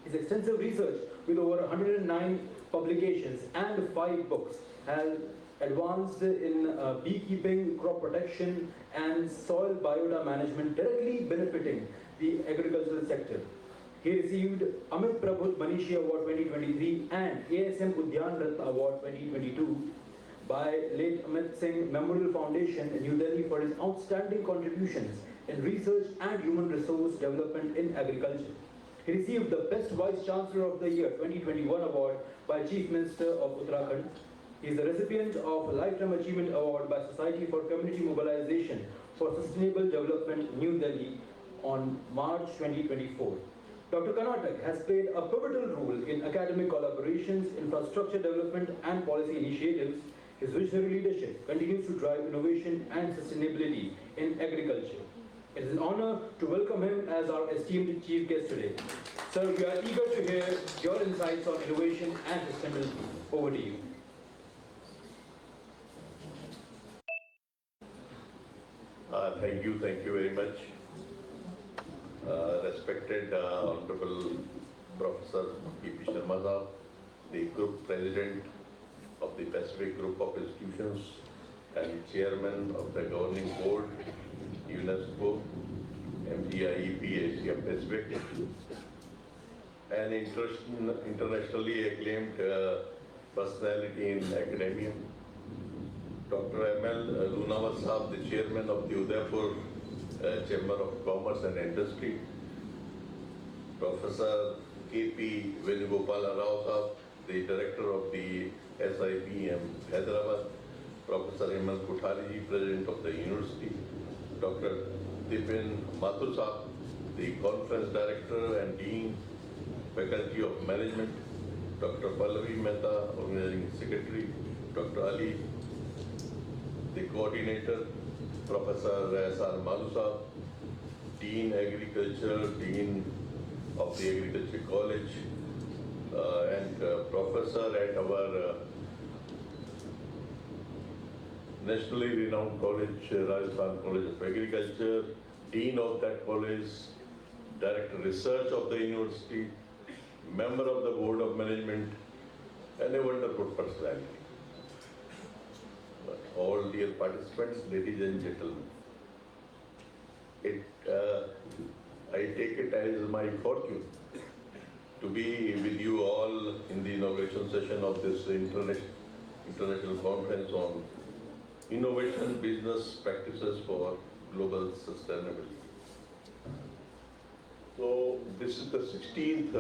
His extensive research with over 109 publications and 5 books has advanced in beekeeping, crop protection and soil biota management, directly benefiting the agricultural sector. He received Amit Prabhu Manishi Award 2023 and ASM Udyan Ratna Award 2022 by late Amit Singh Memorial Foundation in New Delhi for his outstanding contributions in research and human resource development in agriculture. He received the Best Vice Chancellor of the Year 2021 award by Chief Minister of Uttarakhand. He is the recipient of a Lifetime Achievement Award by Society for Community Mobilization for Sustainable Development, New Delhi, on March 2024. Dr. Karnatak has played a pivotal role in academic collaborations, infrastructure development, and policy initiatives. His visionary leadership continues to drive innovation and sustainability in agriculture. It is an honor to welcome him as our esteemed chief guest today. Sir, we are eager to hear your insights on innovation and sustainability. Over to you. Thank you very much. Respected Honorable Professor P.P. Sharma Saab, the Group President of the Pacific Group of Institutions and Chairman of the Governing Board, UNESCO, MGIEP Asia Pacific, an internationally acclaimed personality in academia, Dr. M.L. Lunawat Saab, the Chairman of the Udaipur Chamber of Commerce and Industry, Professor K.P. Venugopala Rao Saab, the Director of the SIPM Hyderabad, Professor Hemant Kothari, President of the University, Dr. Dipin Mathur Saab, the Conference Director and Dean, Faculty of Management, Dr. Pallavi Mehta, Organizing Secretary, Dr. Ali, the Coordinator, Professor S.R. Malu Saab, Dean Agriculture, Dean of the Agriculture College, and Professor at our nationally renowned college, Rajasthan College of Agriculture, Dean of that college, Director Research of the University, Member of the Board of Management, and a wonderful personality. All dear participants, ladies and gentlemen, I take it as my fortune to be with you all in the inauguration session of this international conference on innovation business practices for global sustainability. So this is the 16th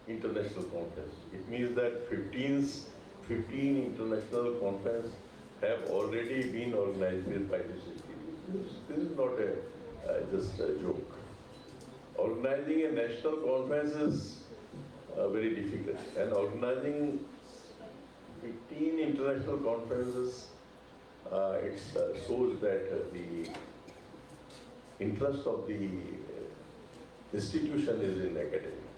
international conference. It means that 15 international conferences have already been organized by this institute. This is not just a joke. Organizing a national conference is very difficult, and organizing 15 international conferences, it shows that the interest of the institution is in academia.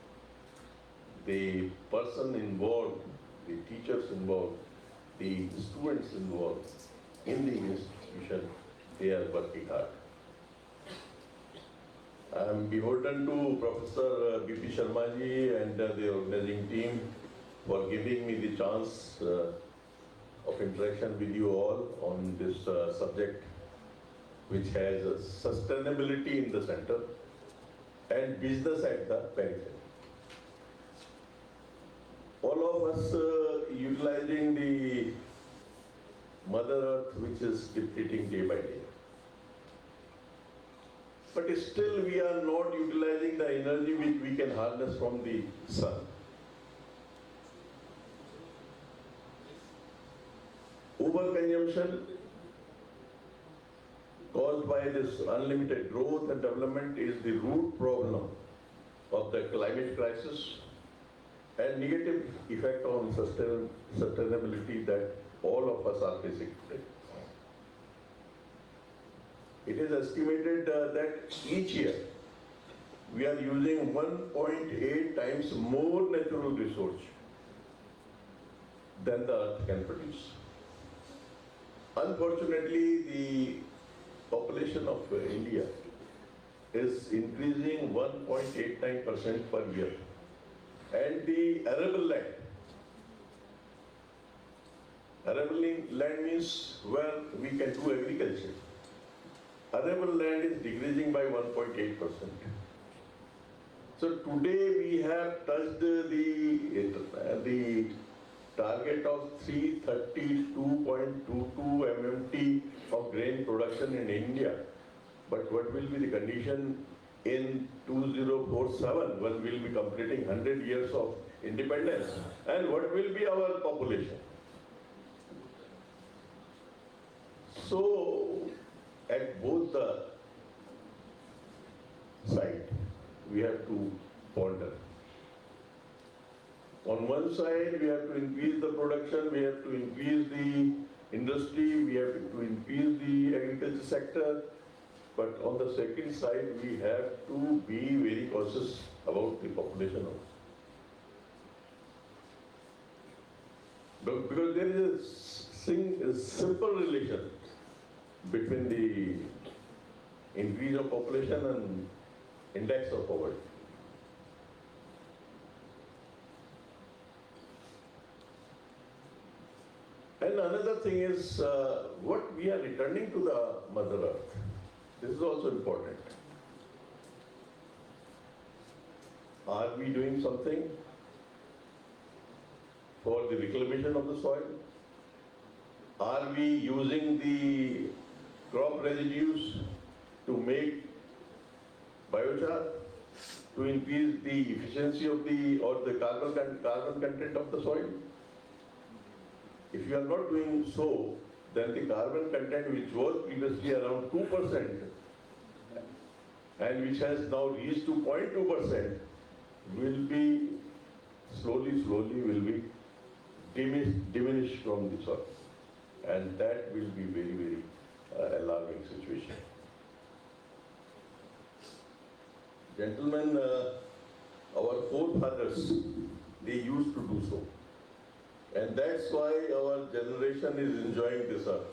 The person involved, the teachers involved, the students involved in the institution, they are working hard. I am beholden to Professor B.P. Sharma ji and the organizing team for giving me the chance of interaction with you all on this subject, which has sustainability in the center and business at the periphery. All of us utilizing the Mother Earth, which is depleting day by day. But still we are not utilizing the energy which we can harness from the sun. Overconsumption caused by this unlimited growth and development is the root problem of the climate crisis and negative effect on sustainability that all of us are facing today. It is estimated that each year we are using 1.8 times more natural resource than the earth can produce. Unfortunately, the population of India is increasing 1.89% per year. And the arable land means where we can do agriculture. Arable land is decreasing by 1.8%. So today we have touched the target of 332.22 MMT of grain production in India. But what will be the condition in 2047 when we will be completing 100 years of independence? And what will be our population? So, at both the sides, we have to ponder. On one side, we have to increase the production, we have to increase the industry, we have to increase the agriculture sector. But on the second side, we have to be very cautious about the population also. Because there is a simple relation between the increase of population and index of poverty. And another thing is what we are returning to the Mother Earth. This is also important. Are we doing something for the reclamation of the soil? Are we using the crop residues to make biochar, to increase the efficiency of the carbon content of the soil? If you are not doing so, then the carbon content, which was previously around 2% and which has now reached to 0.2%, will be slowly will be diminished from the soil, and that will be very alarming situation. Gentlemen, our forefathers, they used to do so. And that's why our generation is enjoying this earth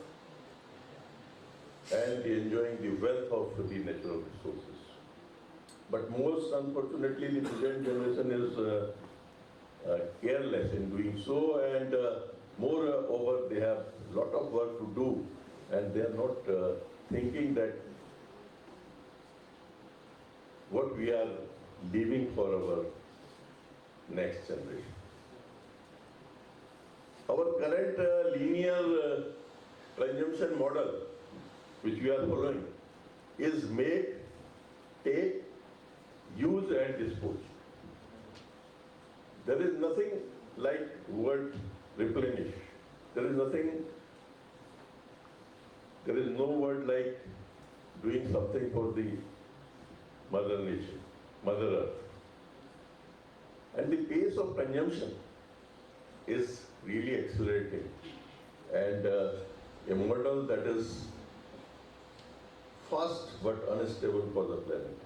and enjoying the wealth of the natural resources. But most unfortunately, the present generation is careless in doing so, and moreover, they have a lot of work to do, and they are not thinking that what we are leaving for our next generation. Our current linear consumption model, which we are following, is make, take, use and dispose. There is nothing like word replenish. There is no word like doing something for the Mother Nature, Mother Earth. And the pace of consumption is really accelerating, and a model that is fast but unstable for the planet.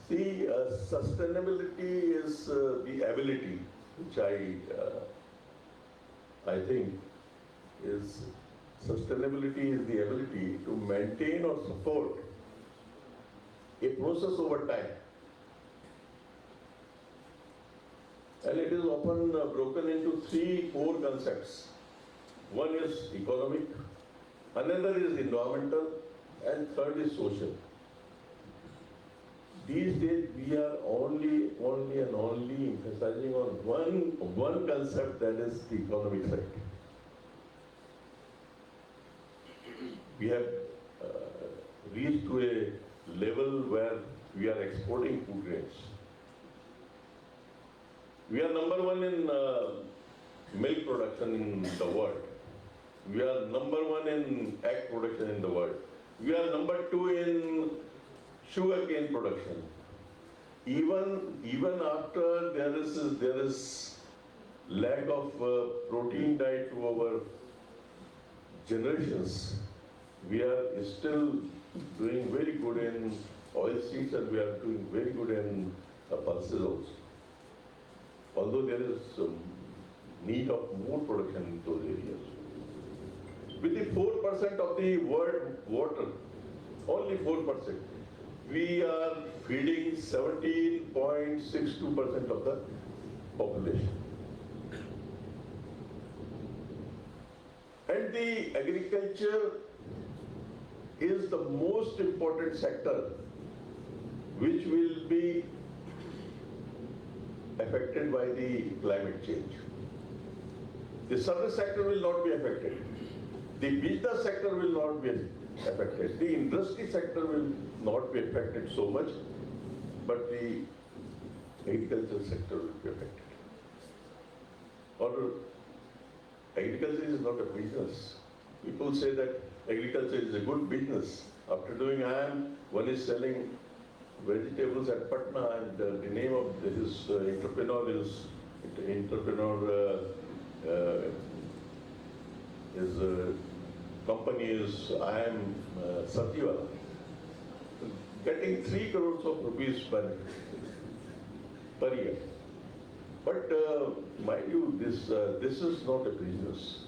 See, sustainability is the ability, which I think is, sustainability is the ability to maintain or support a process over time. And it is often broken into three core concepts. One is economic, another is environmental, and third is social. These days we are only emphasizing on one concept, that is the economic side. We have reached to a level where we are exporting food grains. We are number one in milk production in the world. We are number one in egg production in the world. We are number two in sugarcane production. Even after there is lack of protein diet to our generations, we are still doing very good in oil seeds, and we are doing very good in pulses also. Although there is need of more production in those areas. With the 4% of the world water, only 4%, we are feeding 17.62% of the population. And the agriculture is the most important sector which will be affected by the climate change. The service sector will not be affected. The business sector will not be affected. The industry sector will not be affected so much, but the agriculture sector will be affected. Or agriculture is not a business. People say that agriculture is a good business. After doing one is selling vegetables at Patna, and the name of his his company is Satyavala, getting 3 crores of rupees per year. But mind you, this is not a business.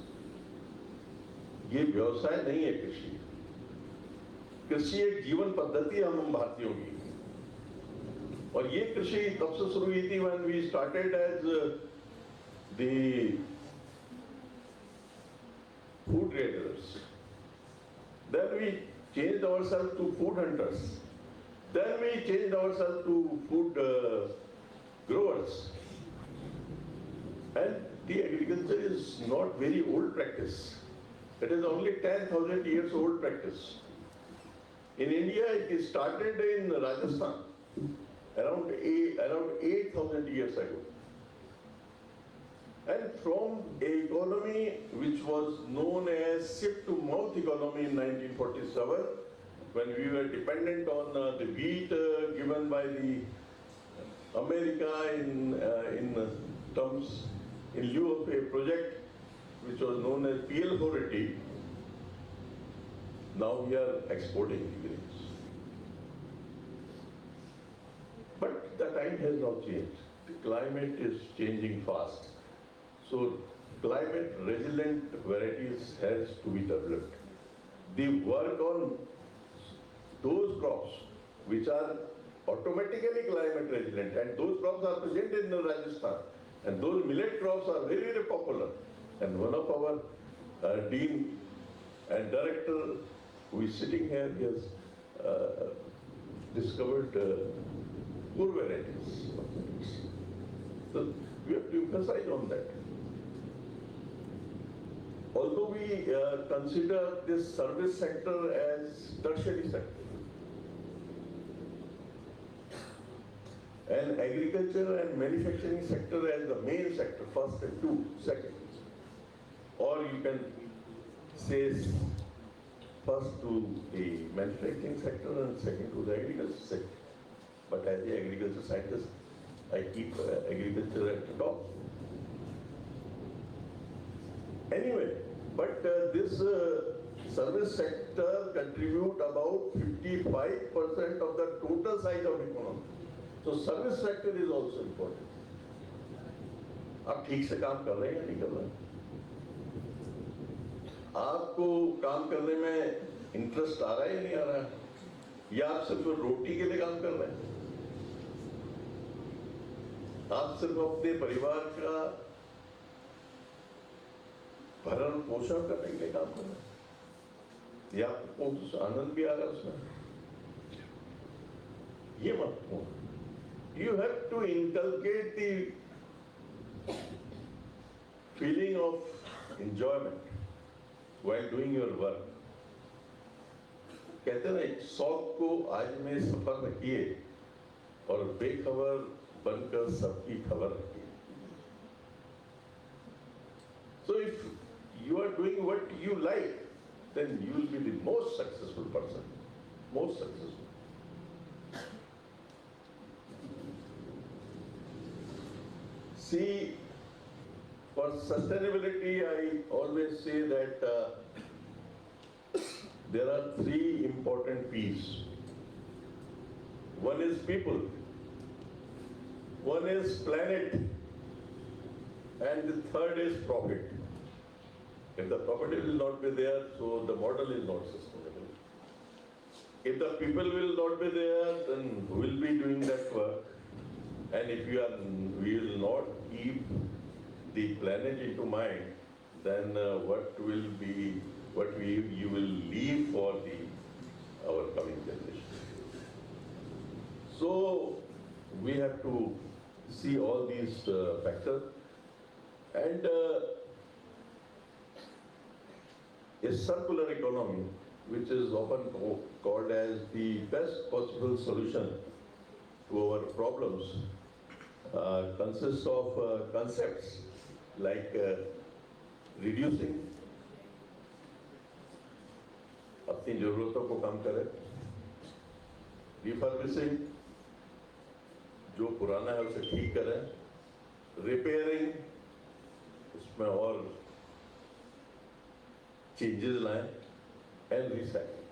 ये व्यवसाय नहीं है कृषि. कृषि एक जीवन पद्धति हम भारतीयों की. और ये कृषि तब से शुरू हुई थी when we started as the food traders. Then we changed ourselves to food hunters. Then we changed ourselves to food growers. And the agriculture is not very old practice. It is only 10,000 years old practice. In India, it started in Rajasthan around 8,000 years ago. And from an economy which was known as ship-to-mouth economy in 1947, when we were dependent on the wheat given by the America in lieu of a project which was known as PL Hority, now we are exporting the grains. But the time has not changed. The climate is changing fast. So climate resilient varieties has to be developed. The work on those crops which are automatically climate resilient, and those crops are present in Rajasthan, and those millet crops are very, very popular. And one of our dean and director who is sitting here, he has discovered poor varieties. So we have to emphasize on that. Although we consider this service sector as tertiary sector, and agriculture and manufacturing sector as the main sector, first and second. Or you can say first to the manufacturing sector and second to the agriculture sector. But as the agriculture scientist, I keep agriculture at the top. Anyway, but this service sector contribute about 55% of the total size of economy. So service sector is also important. आप ठीक से काम कर रहे हैं या नहीं कर रहे हैं? आपको काम करने में इंटरेस्ट आ रहा है या नहीं आ रहा है? या आप सिर्फ रोटी के लिए काम कर रहे हैं? आप सिर्फ अपने परिवार का भरण पोषण करने के लिए काम कर रहे हैं? या आपको आनंद भी आ रहा है उसमें? ये महत्वपूर्ण. You have to inculcate the feeling of enjoyment while doing your work. कहते हैं ना, एक शौक को आज में सफर रखिए और बेखबर बनकर सबकी खबर रखिए. So if you are doing what you like, then you will be the most successful person. Most successful. See, for sustainability, I always say that there are 3 important P's. One is people, one is planet, and the third is profit. If the profit will not be there, so the model is not sustainable. If the people will not be there, then who will be doing that work? And if we will not keep the planet into mind, then you will leave for our coming generation. So we have to see all these factors, and a circular economy, which is often called as the best possible solution to our problems, consists of concepts like reducing, अपनी जरूरतों को कम करें, रिफर्बिशिंग, जो पुराना है उसे ठीक करें, रिपेयरिंग, उसमें और चेंजेस लाएं, and recycling.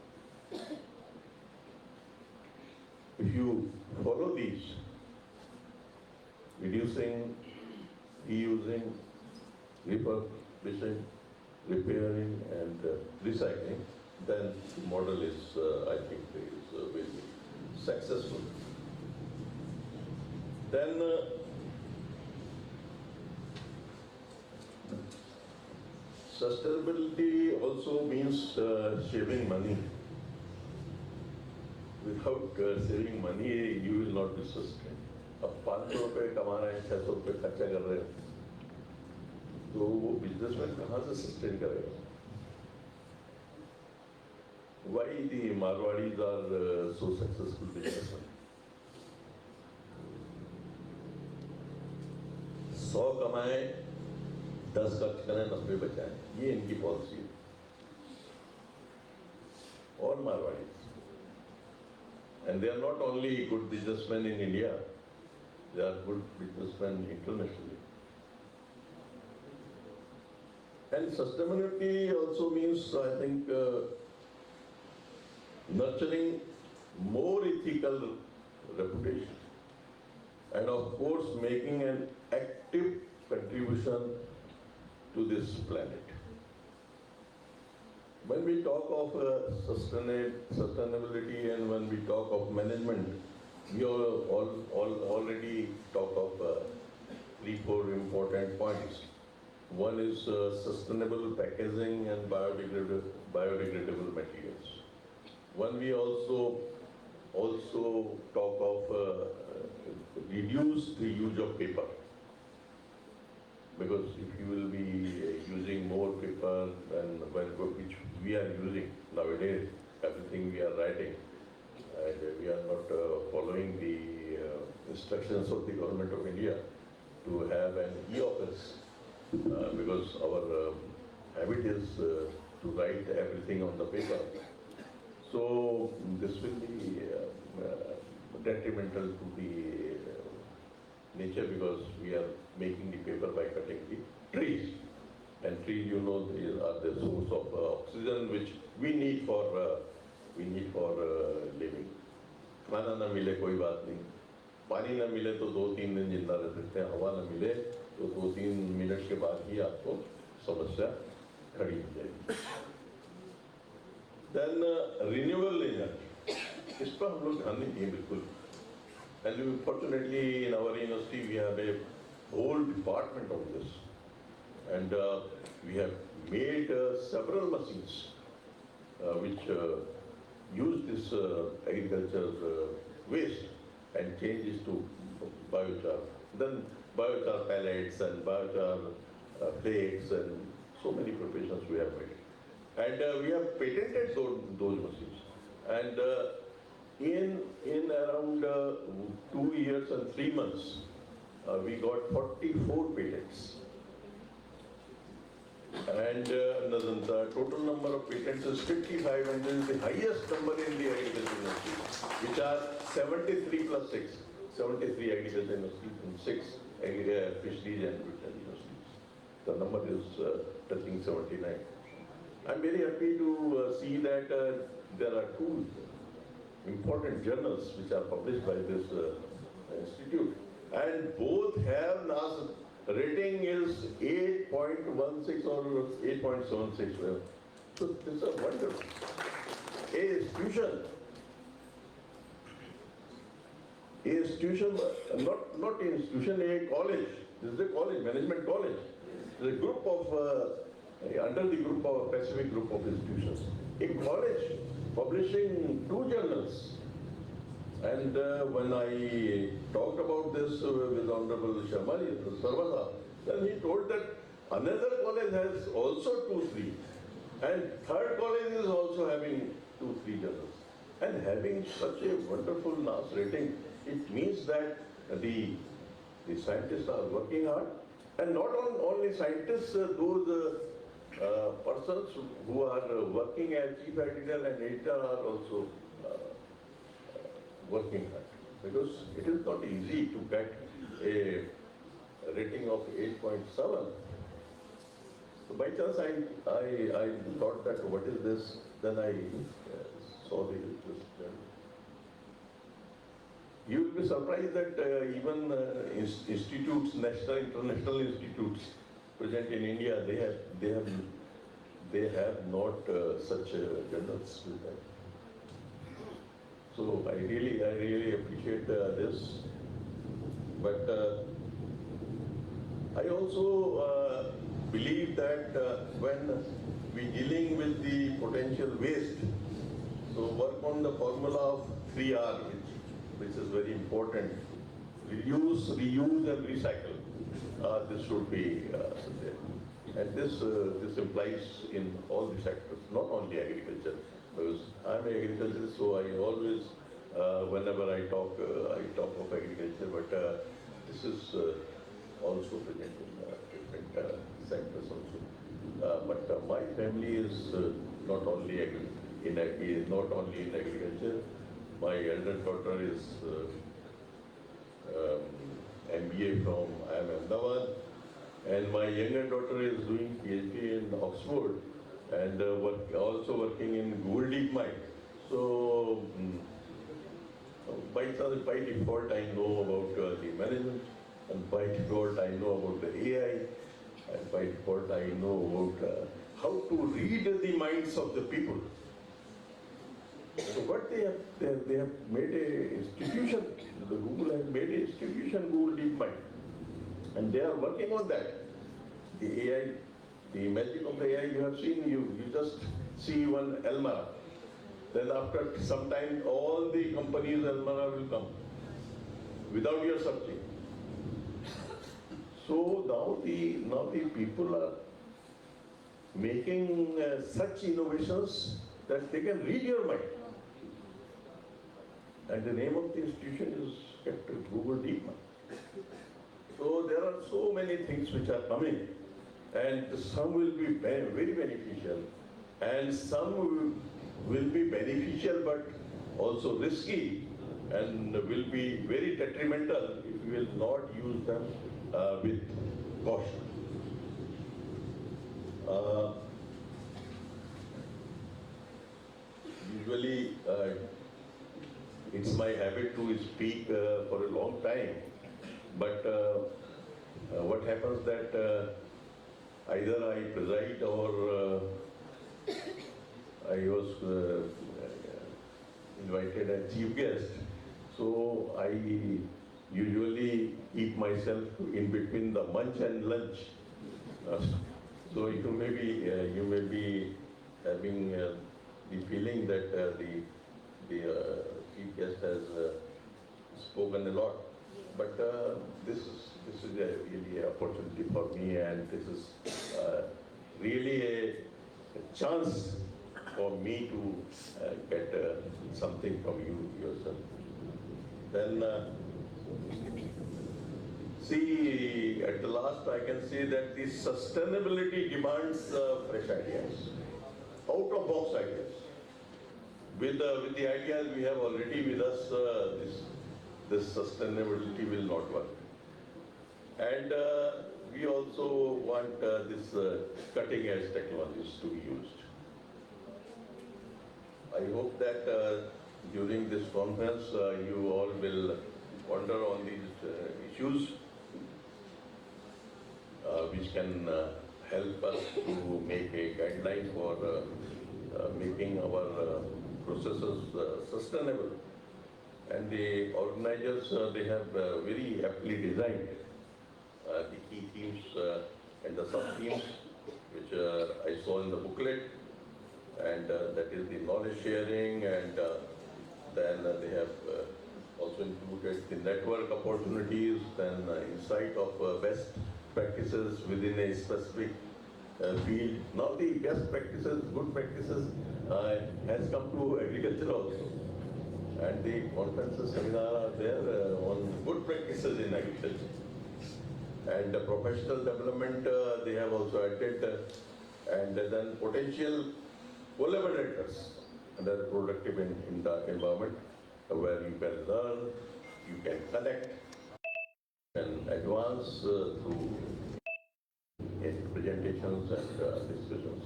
If you follow these, reducing, reusing, refurbishing, repairing, and recycling, then the model is, I think, will be successful. Then sustainability also means saving money. Without saving money, you will not be sustained. अब 500 रुपए कमा रहे हैं, 600 रुपए खर्चा कर रहे हैं, तो वो बिजनेसमैन कहाँ से सस्टेन करेगा? Why the Marwadis are so successful businessmen? 100 कमाए, 10 खर्च करें, 90 बचाएं, ये इनकी पॉलिसी है. और Marwari, and they are not only good businessmen in India, they are good businessmen internationally. And sustainability also means, I think, nurturing more ethical reputation, and of course making an active contribution to this planet. When we talk of sustainability and when we talk of management, we already talk of 3-4 important points. One is sustainable packaging and biodegradable materials. One, we also talk of reduce the use of paper. Because if you will be using more paper than which we are using nowadays, everything we are writing, and we are not following the instructions of the government of India to have an e-office, because our habit is to write everything on the paper. So this will be detrimental to the nature, because we are making the paper by cutting the trees. And trees, you know, are the source of oxygen which we need for living. खाना ना मिले कोई बात नहीं, पानी ना मिले तो 2-3 दिन जिंदा रह सकते हैं, हवा ना मिले तो 2-3 मिनट के बाद ही आपको समस्या खड़ी हो जाएगी. Then renewable energy, इस पर हम लोग ध्यान नहीं दिए बिल्कुल. And fortunately in our university we have a whole department of this, and we have made several machines which use this agriculture waste and change it to biochar. Then biochar pellets and biochar flakes and so many preparations we have made. And we have patented those machines. And in around 2 years and 3 months, we got 44 patents. And the total number of patents is 55, and this is the highest number in the agriculture industry, which are 73 plus 6. 73 agriculture industries and 6 fisheries and veterinary industries. The number is touching 79. I'm very happy to see that there are 2 important journals which are published by this institute, and both have NAS rating is 8.16 or 8.76. So this is a wonder. A institution, not an institution, a college. This is a college, management college. There is a group of under the group of Pacific group of institutions. A college publishing 2 journals. And when I talked about this with Honorable Sharmali, Sarvasa, then he told that another college has also 2-3, and 3rd college is also having 2-3 journals. And having such a wonderful NAS rating, it means that the scientists are working hard, and not only scientists, those persons who are working as chief editor and editor are also working hard, because it is not easy to get a rating of 8.7. So by chance I thought that what is this? Then I saw this journal. You will be surprised that even institutes, national, international institutes present in India, they have not such journals with them. So I really appreciate this. But I also believe that when we dealing with the potential waste, so work on the formula of 3R, which is very important. Reduce, reuse, and recycle. This should be there. And this implies in all the sectors, not only agriculture. Because I'm an agriculturist, so I always, whenever I talk of agriculture. But this is also present in different sectors also. But my family is not only in agriculture. My elder daughter is MBA from Ahmedabad, and my younger daughter is doing PhD in Oxford, and also working in Google DeepMind. So by default I know about the management, and by default I know about the AI, and by default I know about how to read the minds of the people. So what they have made a institution. The Google has made a institution, Google DeepMind, and they are working on that. The AI, the magic of the AI, you have seen. You just see one Elmara. Then after some time, all the companies Elmara will come without your searching. So now the people are making such innovations that they can read your mind. And the name of the institution is kept Google DeepMind. So there are so many things which are coming, and some will be very beneficial, and some will be beneficial but also risky, and will be very detrimental if we will not use them with caution. Usually, it's my habit to speak for a long time, but what happens that either I preside or I was invited as chief guest, so I usually keep myself in between the munch and lunch. So you may be having the feeling that the chief guest has spoken a lot, but this is really an opportunity for me, and this is really a chance for me to get something from you yourself. Then see, at the last I can say that the sustainability demands fresh ideas, out of box ideas. With the ideas we have already with us, this sustainability will not work. And we also want this cutting edge technologies to be used. I hope that during this conference you all will ponder on these issues which can help us to make a guideline for making our processes sustainable. And the organizers, they have very aptly designed the key themes and the sub-themes which I saw in the booklet, and that is the knowledge sharing, and then they have also included the network opportunities, then insight of best practices within a specific field. Now the best practices, good practices has come to agriculture also. And the conferences, seminar are there on good practices in agriculture. And professional development, they have also added and then potential collaborators that are productive in the environment where you can learn, you can connect, and advance through presentations and discussions.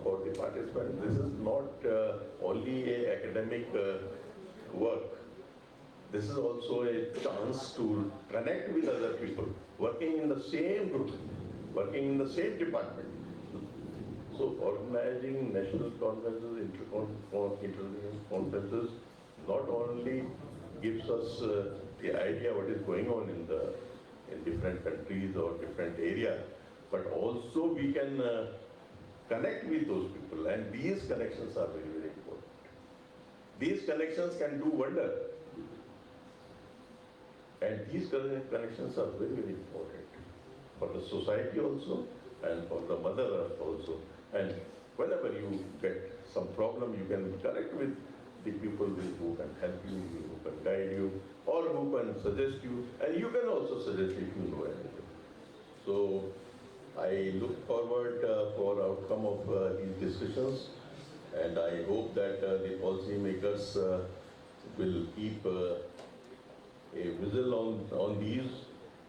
For the participants, this is not only a academic work. This is also a chance to connect with other people working in the same group, working in the same department. So organizing national conferences, international conferences not only gives us the idea what is going on in different countries or different areas, but also we can connect with those people, and these connections are very, very important. These connections can do wonder. And these connections are very, very important for the society also and for the Mother Earth also. And whenever you get some problem, you can connect with the people who can help you, who can guide you, or who can suggest you, and you can also suggest if you know anything. So I look forward for outcome of these discussions, and I hope that the policy makers will keep a whistle on these,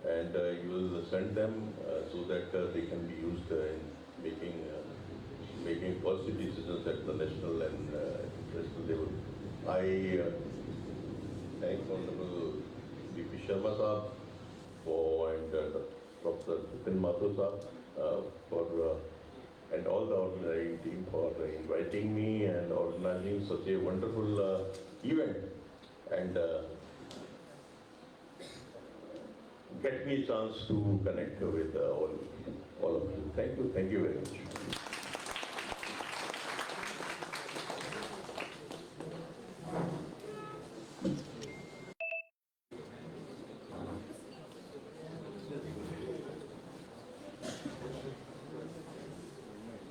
and you will send them so that they can be used in making policy decisions at the national and international level. I thank Honorable V.P. Sharma Saab and Professor Vipin Mathur Saab for and all the organizing team for inviting me and organizing such a wonderful event, and get me a chance to connect with all of you. Thank you very much.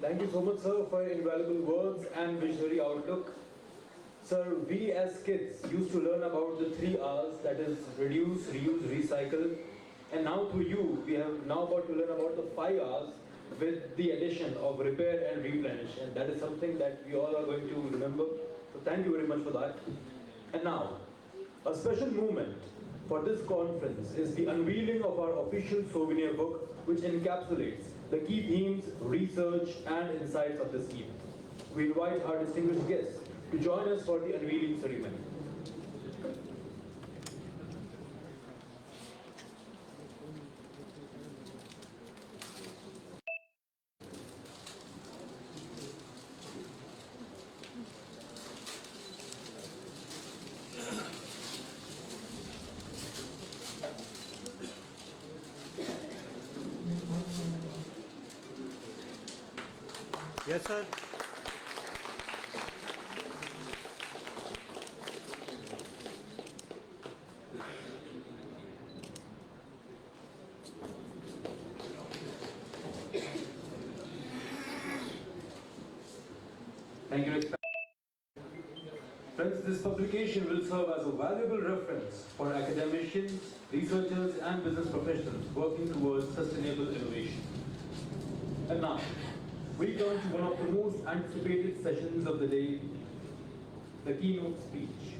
Thank you so much, sir, for your invaluable words and visionary outlook. Sir, we as kids used to learn about the 3 R's, that is reduce, reuse, recycle. And now through you, we have now about to learn about the 5 R's with the addition of repair and replenish. And that is something that we all are going to remember. So thank you very much for that. And now, a special moment for this conference is the unveiling of our official souvenir book, which encapsulates the key themes, research, and insights of this scheme. We invite our distinguished guests to join us for the unveiling ceremony. Yes, sir. Thank you. Friends, this publication will serve as a valuable reference for academicians, researchers, and business professionals working towards sustainable innovation. And now, we turn to one of the most anticipated sessions of the day, the keynote speech.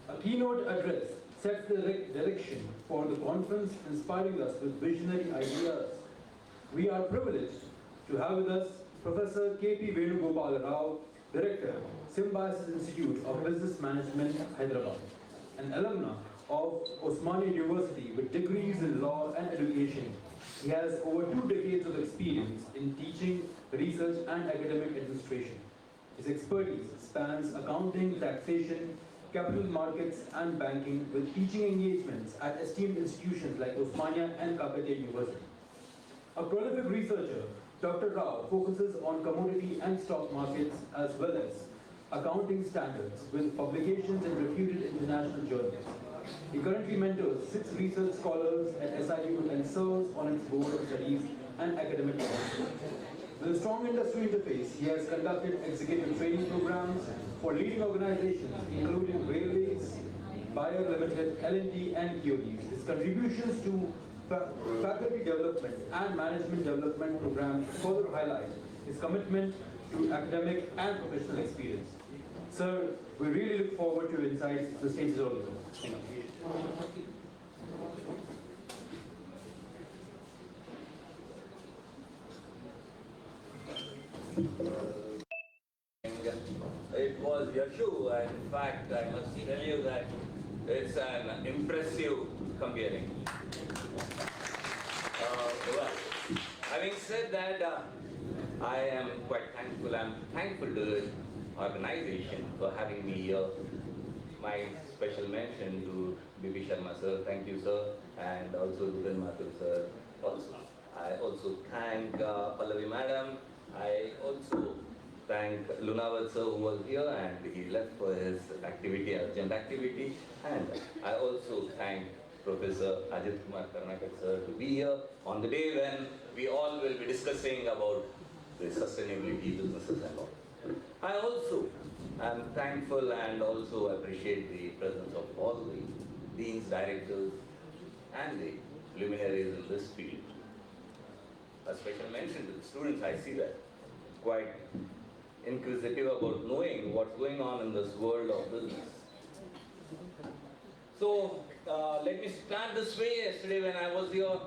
A keynote address sets the direction for the conference, inspiring us with visionary ideas. We are privileged to have with us Professor K.P. Venugopal Rao, Director, Symbiosis Institute of Business Management, Hyderabad, an alumna of Osmania University with degrees in law and education. He has over 2 decades of experience in teaching, research, and academic administration. His expertise spans accounting, taxation, capital markets, and banking, with teaching engagements at esteemed institutions like Osmania and Calcutta University. A prolific researcher, Dr. Rao focuses on commodity and stock markets as well as accounting standards with publications in reputed international journals. He currently mentors 6 research scholars at SIU and serves on its board of studies and academic council. With a strong industry interface, he has conducted executive training programs for leading organizations including Railways, Bayer Limited, L&T, and QDs. His contributions to Faculty Development and Management Development Program further highlights his commitment to academic and professional experience. Sir, we really look forward to your insights. The stage is all yours. Thank you. It was Yashu, and in fact, I must tell you that it's an impressive comparing. Well, having said that, I am quite thankful. I'm thankful to the organization for having me here. My special mention to B.B. Sharma sir, thank you sir, and also Dugan Mathur sir. Also, I also thank Pallavi madam. I also thank Lunavat sir who was here and he left for his activity, urgent activity. And I also thank Professor Ajit Kumar Karnatak sir to be here on the day when we all will be discussing about the sustainability businesses and all. I also am thankful and also appreciate the presence of all the deans, directors and the luminaries in this field. A special mention to the students, I see that quite inquisitive about knowing what's going on in this world of business. So let me start this way. Yesterday when I was here,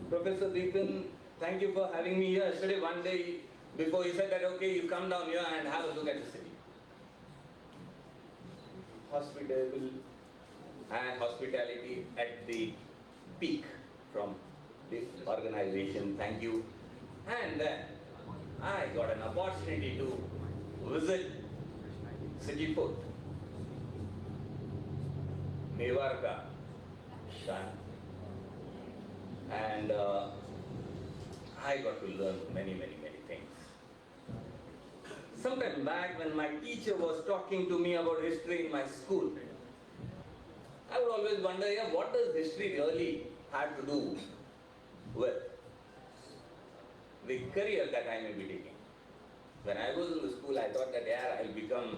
Professor Deepan, thank you for having me here. Yesterday one day before he said that, okay, you come down here and have a look at the city. Hospitable and hospitality at the peak from this organization, thank you. And then I got an opportunity to visit City Fort, Mewarka, Shan, and I got to learn many things. Sometime back when my teacher was talking to me about history in my school, I would always wonder, yeah, what does history really have to do with the career that I may be taking? When I was in the school, I thought that, yeah, I'll become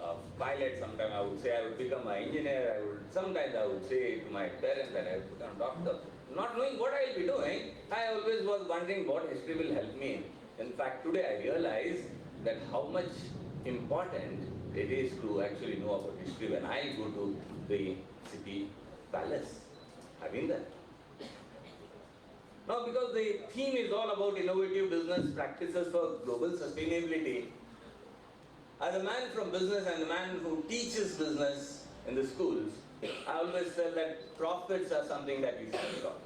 a pilot. Sometimes I would say I would become an engineer. Sometimes I would say to my parents that I would become a doctor. Not knowing what I'll be doing, I always was wondering what history will help me. In fact, today I realize that how much important it is to actually know about history. When I go to the city palace, I've been there. Now, because the theme is all about innovative business practices for global sustainability, as a man from business and a man who teaches business in the schools, I always said that profits are something that we speak of.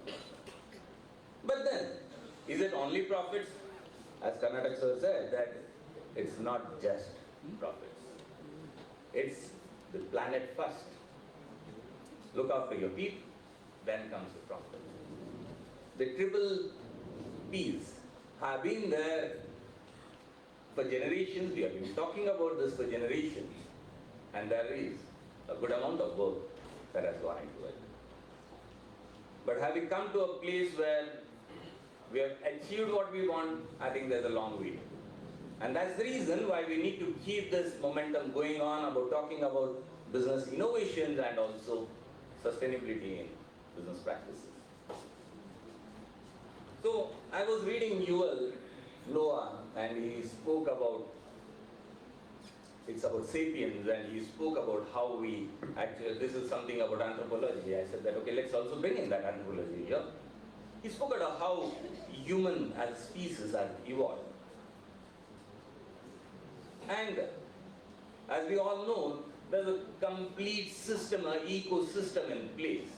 But then, is it only profits? As Karnatak sir said, that it's not just profits. It's the planet first. Look after your people, then comes the profit. The triple P's have been there for generations. We have been talking about this for generations. And there is a good amount of work that has gone into it. But having come to a place where we have achieved what we want, I think there's a long way. And that's the reason why we need to keep this momentum going on about talking about business innovations and also sustainability in business practices. So I was reading Yuval Noah and he spoke about, it's about sapiens, and he spoke about how we actually, this is something about anthropology. I said that, okay, let's also bring in that anthropology here. He spoke about how human as a species has evolved. And as we all know, there's a complete system, an ecosystem in place.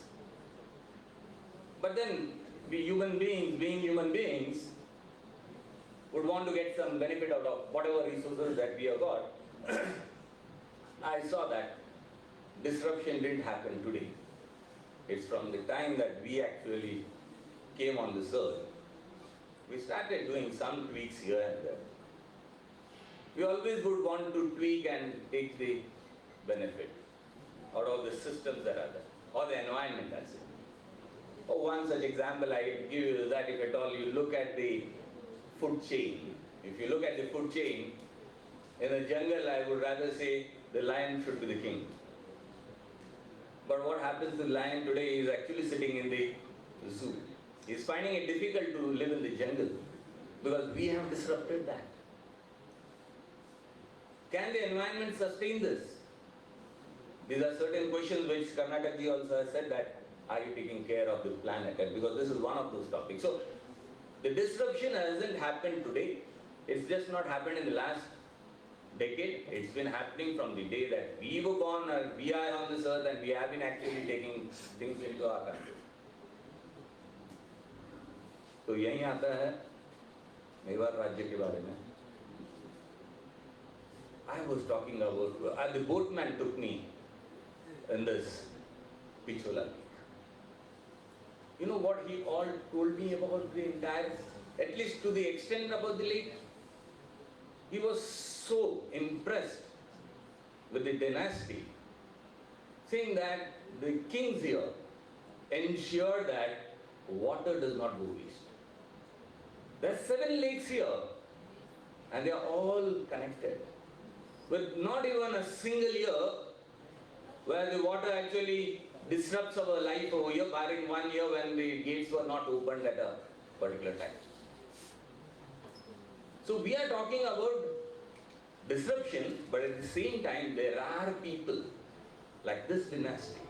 But then we human beings, being human beings, would want to get some benefit out of whatever resources that we have got. I saw that disruption didn't happen today. It's from the time that we actually came on this earth. We started doing some tweaks here and there. We always would want to tweak and take the benefit out of the systems that are there, or the environment, that's it. Oh, one such example I give you is that if at all you look at the food chain, if you look at the food chain, in the jungle I would rather say the lion should be the king. But what happens to the lion today is actually sitting in the zoo. He's finding it difficult to live in the jungle because we have disrupted that. Can the environment sustain this? These are certain questions which Karnataka ji also has said that, are you taking care of the planet? And because this is one of those topics. So the disruption hasn't happened today. It's just not happened in the last decade. It's been happening from the day that we were born, or we are on this earth, and we have been actually taking things into our country. तो यही आता है मेवाड़ राज्य के बारे में. I was talking about, the boatman took me in this Pichola lake. You know what he all told me about the entire, at least to the extent about the lake? He was so impressed with the dynasty, saying that the kings here ensure that water does not go waste. There are 7 lakes here, and they are all connected, with not even a single year where the water actually disrupts our life over here, barring 1 year when the gates were not opened at a particular time. So we are talking about disruption, but at the same time there are people like this dynasty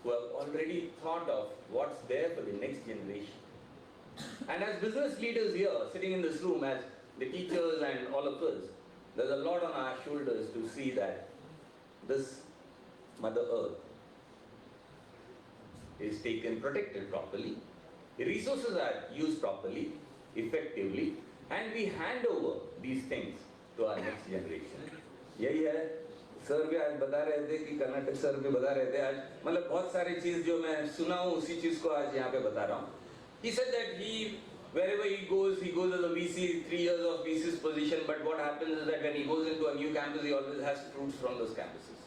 who have already thought of what's there for the next generation. And as business leaders here, sitting in this room, as the teachers and all of us, there's a lot on our shoulders to see that this Mother Earth is taken, protected properly, the resources are used properly, effectively, and we hand over these things to our next generation. यही है, sir भी आज बता रहे थे कि Karnataka sir भी बता रहे थे आज, मतलब बहुत सारी चीज जो मैं सुना हूँ उसी चीज को आज यहाँ पे बता रहा हूँ. He said that wherever he goes as a VC, 3 years of VC's position, but what happens is that when he goes into a new campus, he always has fruits from those campuses.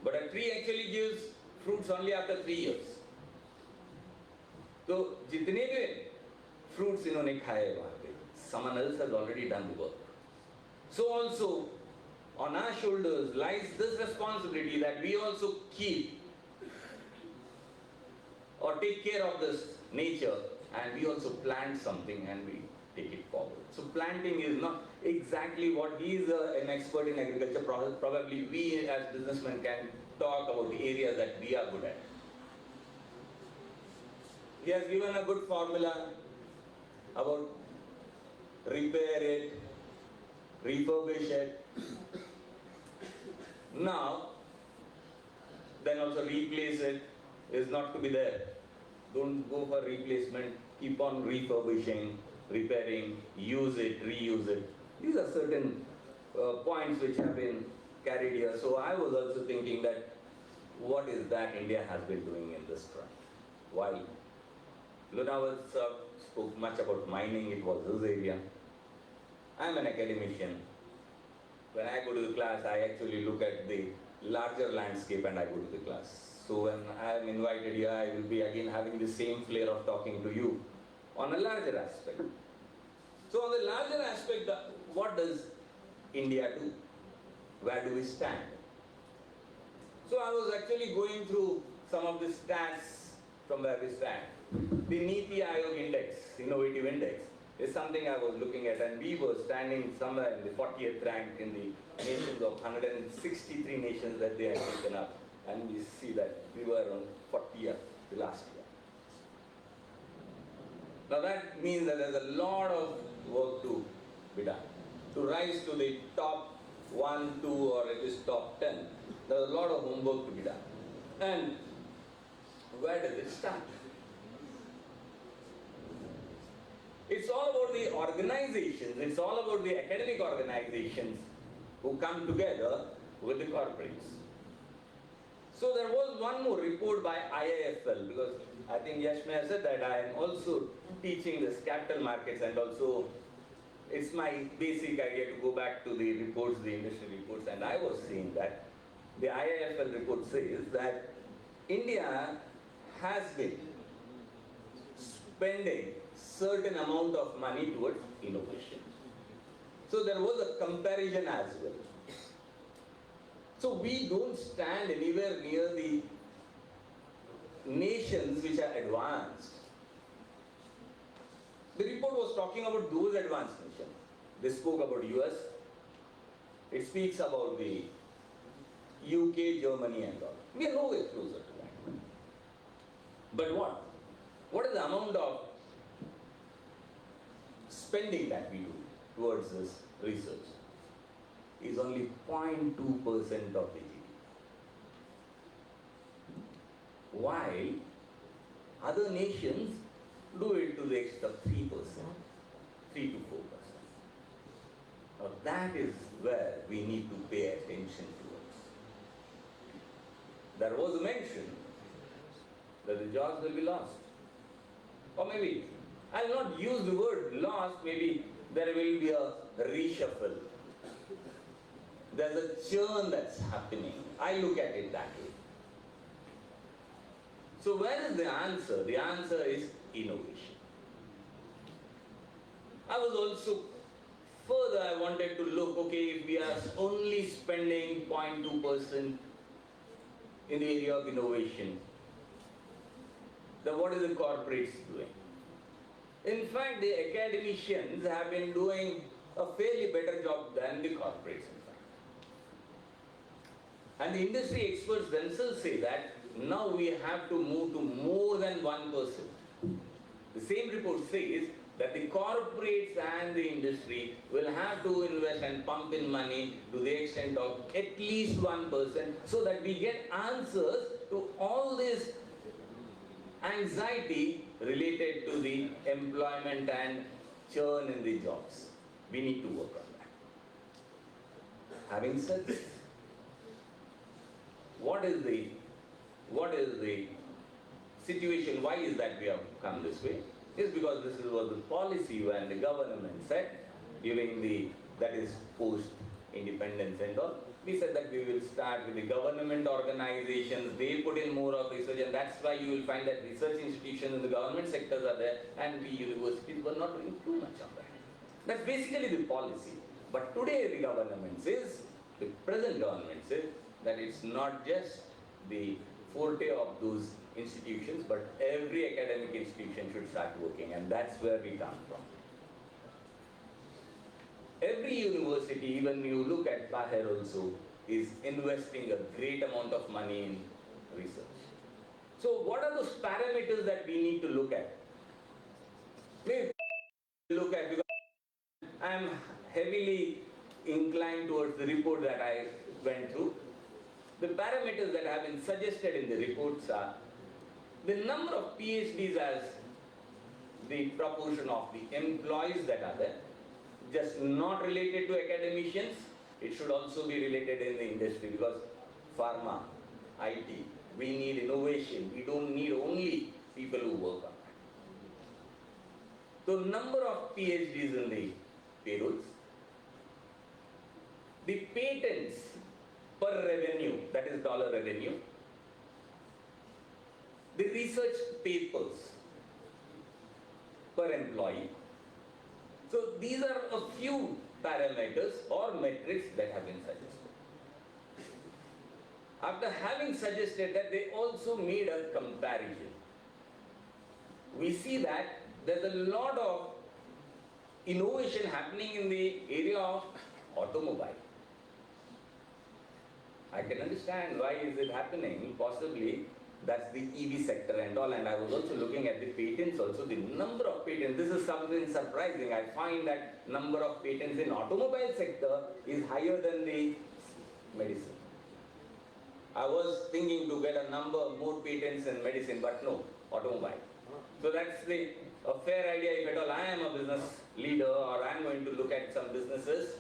But a tree actually gives fruits only after 3 years. तो जितने भी fruits इन्होंने खाए वहाँ पे, someone else has already done the work. So also, on our shoulders lies this responsibility that we also keep or take care of this nature, and we also plant something and we take it forward. So planting is not exactly what he is an expert in agriculture. Probably we as businessmen can talk about the areas that we are good at. He has given a good formula about repair it, refurbish it. Now, then also replace it is not to be there. Don't go for replacement, keep on refurbishing, repairing, use it, reuse it. These are certain points which have been carried here. So I was also thinking that what is that India has been doing in this front? Why? Lunawat spoke much about mining, it was his area. I'm an academician. When I go to the class, I actually look at the larger landscape and I go to the class. So when I am invited here, I will be again having the same flair of talking to you on a larger aspect. So on the larger aspect, what does India do? Where do we stand? So I was actually going through some of the stats from where we stand. The Niti Aayog index, innovative index, is something I was looking at, and we were standing somewhere in the 40th rank in the nations of 163 nations that they had taken up. And we see that we were on 40th the last year. Now that means that there's a lot of work to be done. To rise to the top 1, 2, or at least top 10, there's a lot of homework to be done. And where does it start? It's all about the organizations, it's all about the academic organizations who come together with the corporates. So there was one more report by IIFL, because I think Yash may have said that I am also teaching this capital markets, and also it's my basic idea to go back to the reports, the industry reports, and I was seeing that the IIFL report says that India has been spending certain amount of money towards innovation. So there was a comparison as well. So we don't stand anywhere near the nations which are advanced, the report was talking about those advanced nations. They spoke about US, it speaks about the UK, Germany and all. We are nowhere closer to that. But what? What is the amount of spending that we do towards this research? Is only 0.2% of the GDP. While other nations do it to the extent of 3%, 3 to 4%. Now that is where we need to pay attention towards. There was a mention that the jobs will be lost. Or maybe, I will not use the word lost, maybe there will be a reshuffle. There's a churn that's happening. I look at it that way. So where is the answer? The answer is innovation. I was also, further I wanted to look, okay, if we are only spending 0.2% in the area of innovation, then what is the corporates doing? In fact, the academicians have been doing a fairly better job than the corporates, in fact. And the industry experts themselves say that now we have to move to more than 1%. The same report says that the corporates and the industry will have to invest and pump in money to the extent of at least 1% so that we get answers to all this anxiety related to the employment and churn in the jobs. We need to work on that. Having said this, what is the situation? Why is that we have come this way? It's because this was the policy when the government said during that is post-independence and all. We said that we will start with the government organizations, they put in more of research, and that's why you will find that research institutions in the government sectors are there and we universities were not doing too much of that. That's basically the policy. But today the government says, the present government says that it's not just the forte of those institutions, but every academic institution should start working, and that's where we come from. Every university, even you look at Bahir also, is investing a great amount of money in research. So what are those parameters that we need to look at? Maybe look at, because I am heavily inclined towards the report that I went through. The parameters that have been suggested in the reports are the number of PhDs as the proportion of the employees that are there, just not related to academicians, it should also be related in the industry, because pharma, IT, we need innovation, we don't need only people who work on that. So number of PhDs in the payrolls, the patents per revenue, that is dollar revenue, the research papers per employee. So these are a few parameters or metrics that have been suggested. After having suggested that, they also made a comparison. We see that there's a lot of innovation happening in the area of automobile. I can understand why is it happening, possibly that's the EV sector and all, and I was also looking at the patents also, the number of patents, this is something surprising. I find that number of patents in automobile sector is higher than the medicine. I was thinking to get a number more patents in medicine, but no, automobile. So that's a fair idea. If at all I am a business leader or I am going to look at some businesses,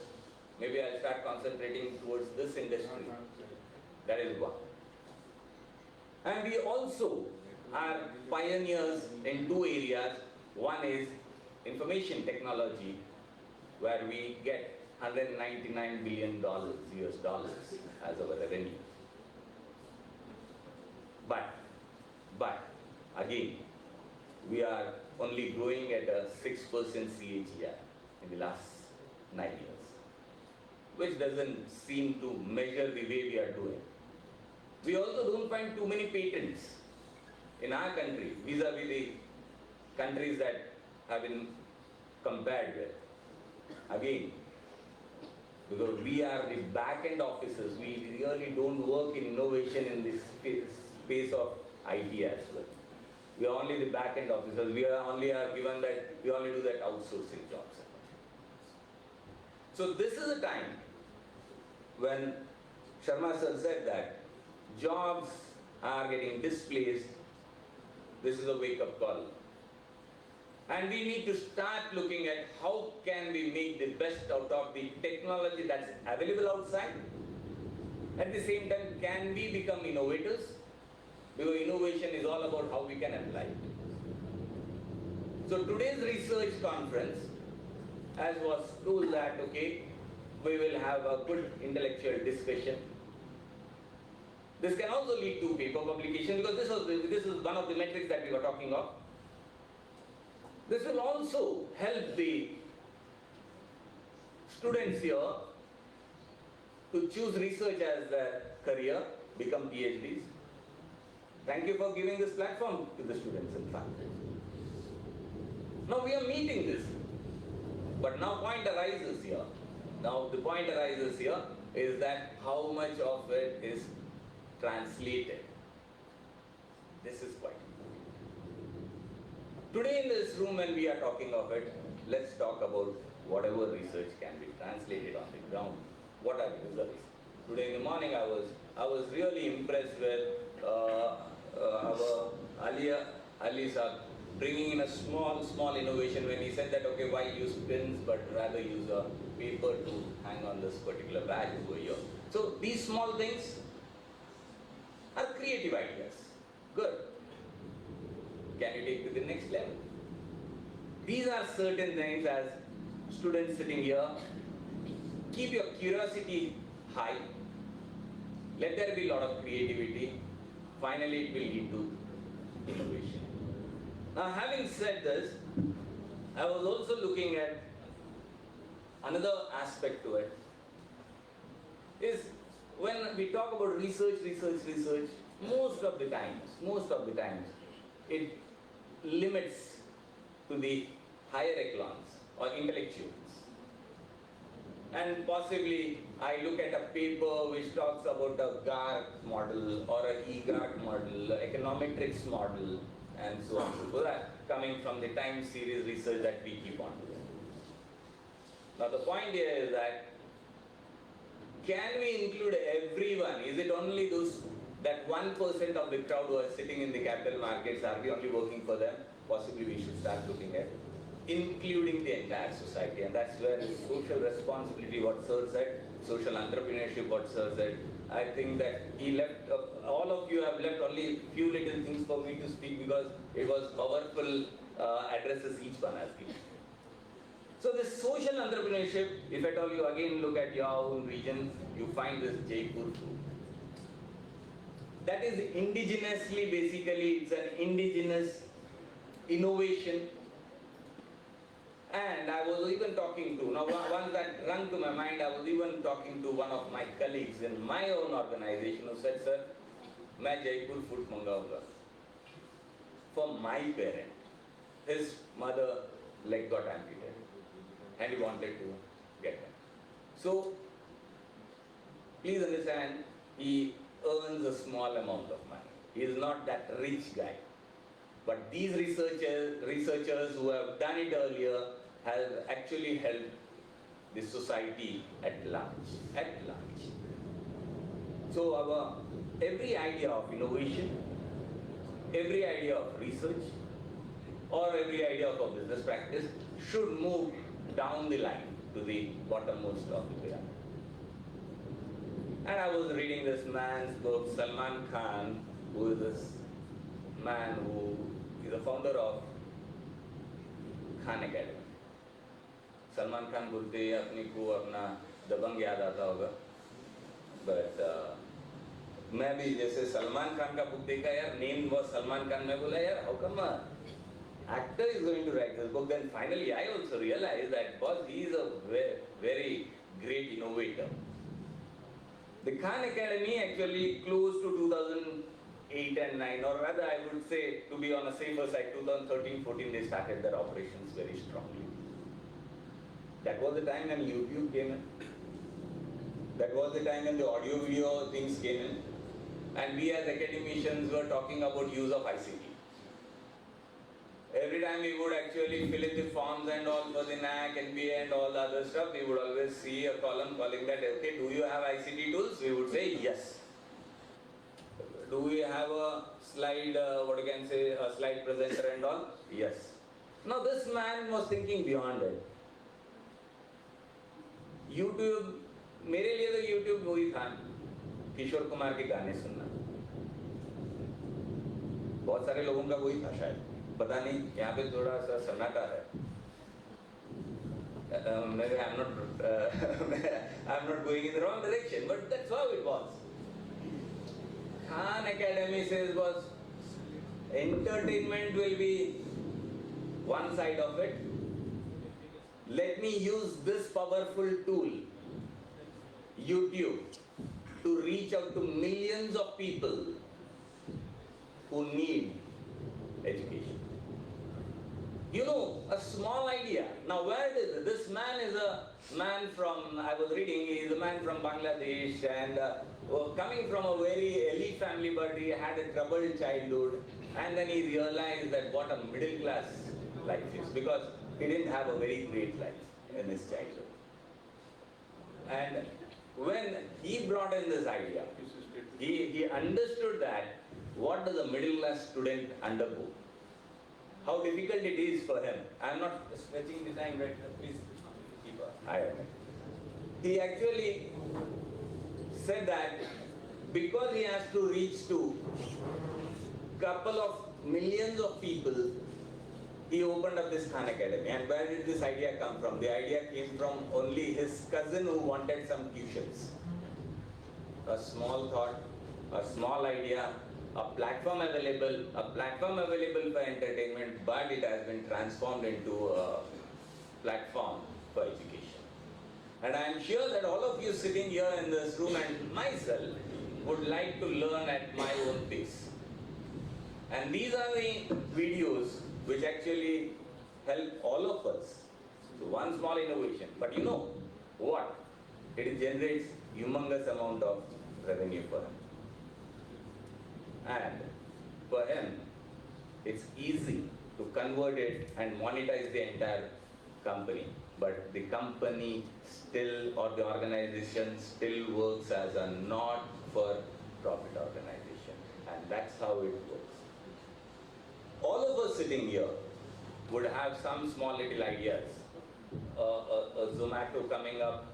maybe I'll start concentrating towards this industry. That is one. And we also are pioneers in two areas. One is information technology, where we get $199 billion US dollars as our revenue. But again, we are only growing at a 6% CAGR in the last 9 years, which doesn't seem to measure the way we are doing. We also don't find too many patents. in our country vis-a-vis the countries that have been compared with. Again, because we are the back-end officers, we really don't work in innovation in this space of IT as well. We are only the back-end officers. We are given that we only do that outsourcing jobs. So this is a time when Sharma sir said that jobs are getting displaced. This is a wake-up call. And we need to start looking at how can we make the best out of the technology that's available outside. At the same time, can we become innovators? Because innovation is all about how we can apply it. So today's research conference, as was told that, okay, we will have a good intellectual discussion. This can also lead to paper publication, because this is one of the metrics that we were talking of. This will also help the students here to choose research as their career, become PhDs. Thank you for giving this platform to the students and faculty. Now we are meeting this, but now point arises here. Now the point arises here is that how much of it is translated. This is quite important. Today in this room when we are talking of it, let's talk about whatever research can be translated on the ground. What are the results? Today in the morning I was really impressed with our Ali sir bringing in a small innovation when he said that, okay, why use pins but rather use a paper to hang on this particular badge over here. So these small things are creative ideas. Good. Can you take to the next level? These are certain things as students sitting here. Keep your curiosity high. Let there be a lot of creativity. Finally, it will lead to innovation. Now, having said this, I was also looking at another aspect to it. Is when we talk about research, most of the times, it limits to the higher echelons or intellectuals. And possibly I look at a paper which talks about a GARC model or an EGARC model, econometrics model, and so on and so forth, coming from the time series research that we keep on doing. Now the point here is that, can we include everyone? Is it only those, that 1% of the crowd who are sitting in the capital markets, are we only working for them? Possibly we should start looking at including the entire society, and that's where social responsibility, what Sir said, social entrepreneurship, what Sir said. I think that he left, all of you have left only few little things for me to speak, because it was powerful addresses each one has given. So this social entrepreneurship, if at all you again look at your own region, you find this Jaipur food. That is indigenously, basically, it's an indigenous innovation. And I was even talking to, now one that ran to my mind, I was even talking to one of my colleagues in my own organization who said, sir, मैं Jaipur food मंगाऊंगा for my parent. His mother leg got amputated and he wanted to get that. So, please understand, he earns a small amount of money. He is not that rich guy. But these researchers who have done it earlier have actually helped the society at large. So our every idea of innovation, every idea of research, or every idea of a business practice should move down the line to the bottommost of the pyramid. And I was reading this man's book, Salman Khan, who is this man who is the founder of Khan Academy. Salman Khan बोलते ही अपने को अपना दबंग याद आता होगा, but मैं भी जैसे सलमान खान का बुक देखा, यार नेम was सलमान खान, मैं बोला यार how come actor is going to write this book? Then finally I also realized that boss, he is a very great innovator. The Khan Academy actually close to 2008 and 9, or rather I would say, to be on a safer side, 2013-14 they started their operations very strongly. That was the time when YouTube came in. That was the time when the audio video things came in. And we as academicians were talking about use of ICT. Every time we would actually fill in the forms and all for the NAC, NBA and all the other stuff, we would always see a column calling that, okay, do you have ICT tools? We would say yes. Do we have a slide, a slide presenter and all? Yes. Now this man was thinking beyond it. YouTube, मेरे लिए तो YouTube वही था, किशोर कुमार के गाने सुनना. बहुत सारे लोगों का वही था शायद. पता नहीं, यहाँ पे थोड़ा सा सन्नाटा है. I'm not going in the wrong direction, but that's how it was. Khan Academy says was entertainment will be one side of it. Let me use this powerful tool, YouTube, to reach out to millions of people who need education. You know, a small idea. Now where is it? This man is a man from, I was reading, he is a man from Bangladesh and coming from a very elite family, but he had a troubled childhood, and then he realized that what a middle class life is, because he didn't have a very great life in his childhood. And when he brought in this idea, he understood that what does a middle class student undergo? How difficult it is for him. I am not stretching the time, right? Please keep an eye on it. He actually said that because he has to reach to couple of millions of people, he opened up this Khan Academy. And where did this idea come from? The idea came from only his cousin who wanted some tuitions. A small thought, a small idea, a platform available for entertainment, but it has been transformed into a platform for education. And I am sure that all of you sitting here in this room and myself would like to learn at my own pace. And these are the videos which actually help all of us. So one small innovation, but you know what? It generates humongous amount of revenue for him. And for him, it's easy to convert it and monetize the entire company. But the company still, or the organization still works as a not-for-profit organization. And that's how it works. All of us sitting here would have some small little ideas. A Zomato coming up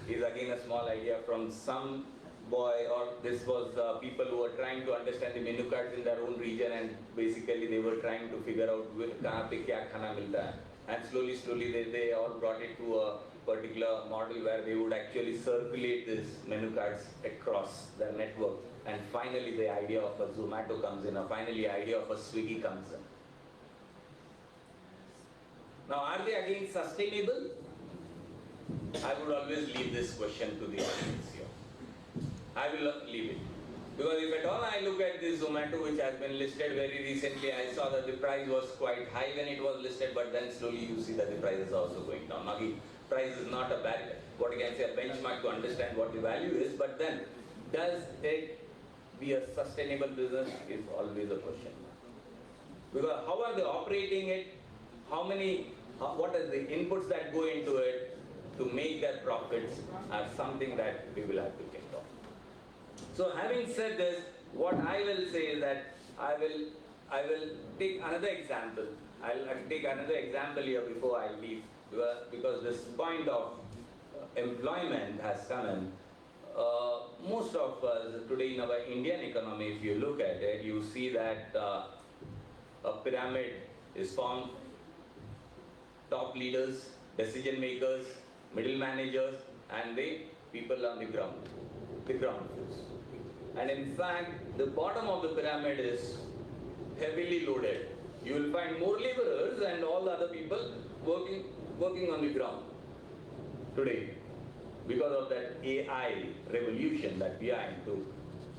is again a small idea from some boy, or this was people who were trying to understand the menu cards in their own region, and basically they were trying to figure out kahan pe kya khana milta hai. And slowly they all brought it to a particular model where they would actually circulate these menu cards across their network. And finally the idea of a Zomato comes in, or finally the idea of a Swiggy comes in. Now are they again sustainable? I would always leave this question to the audience here. I will leave it. Because if at all I look at this Zomato which has been listed very recently, I saw that the price was quite high when it was listed, but then slowly you see that the price is also going down. Now the price is not a bad, what you can say, a benchmark to understand what the value is, but then does it be a sustainable business is always a question. Because how are they operating it? What are the inputs that go into it to make their profits are something that we will have to think of. So having said this, what I will say is that I will take another example. I'll take another example here before I leave, because this point of employment has come in. Most of us today in our Indian economy, if you look at it, you see that a pyramid is formed. Top leaders, decision makers, middle managers, and the people on the ground floors. And in fact, the bottom of the pyramid is heavily loaded. You will find more laborers and all the other people working on the ground today, because of that AI revolution that we are into.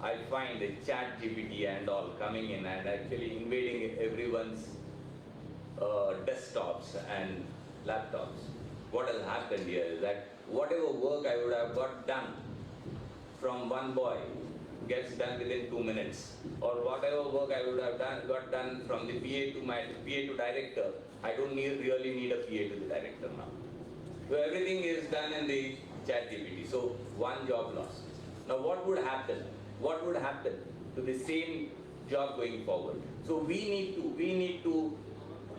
I find the chat GPT and all coming in and actually invading everyone's desktops and laptops. What has happened here is that whatever work I would have got done from one boy gets done within 2 minutes, or whatever work I would have got done from the PA to my PA to director, I don't really need a PA to the director now. So everything is done in the chat GPT. So one job lost. Now what would happen? What would happen to the same job going forward? So we need to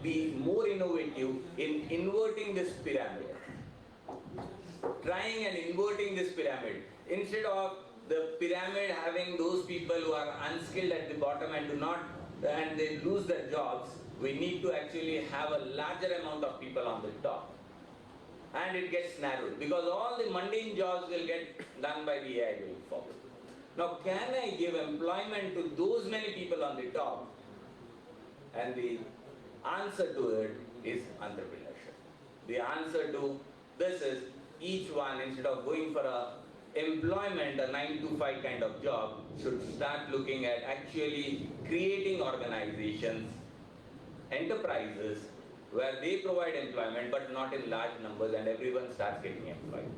be more innovative in inverting this pyramid. Trying and inverting this pyramid. Instead of the pyramid having those people who are unskilled at the bottom and they lose their jobs, we need to actually have a larger amount of people on the top. And it gets narrowed because all the mundane jobs will get done by the AI going forward. Now, can I give employment to those many people on the top? And the answer to it is entrepreneurship. The answer to this is each one, instead of going for a 9 to 5 kind of job, should start looking at actually creating organizations, enterprises, where they provide employment but not in large numbers and everyone starts getting employed.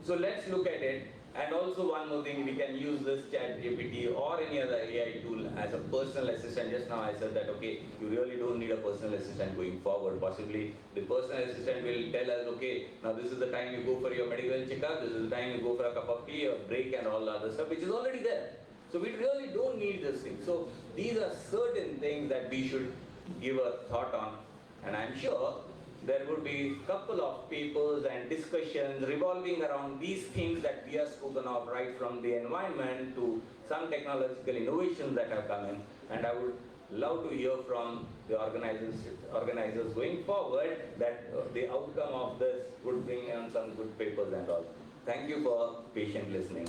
So let's look at it. And also one more thing, we can use this chat GPT or any other AI tool as a personal assistant. Just now I said that, okay, you really don't need a personal assistant going forward. Possibly the personal assistant will tell us, okay, now this is the time you go for your medical checkup, this is the time you go for a cup of tea or break and all the other stuff, which is already there. So we really don't need this thing. So these are certain things that we should give a thought on. And I'm sure there would be a couple of papers and discussions revolving around these things that we have spoken of, right from the environment to some technological innovations that have come in. And I would love to hear from the organizers going forward that the outcome of this would bring in some good papers and all. Thank you for patient listening.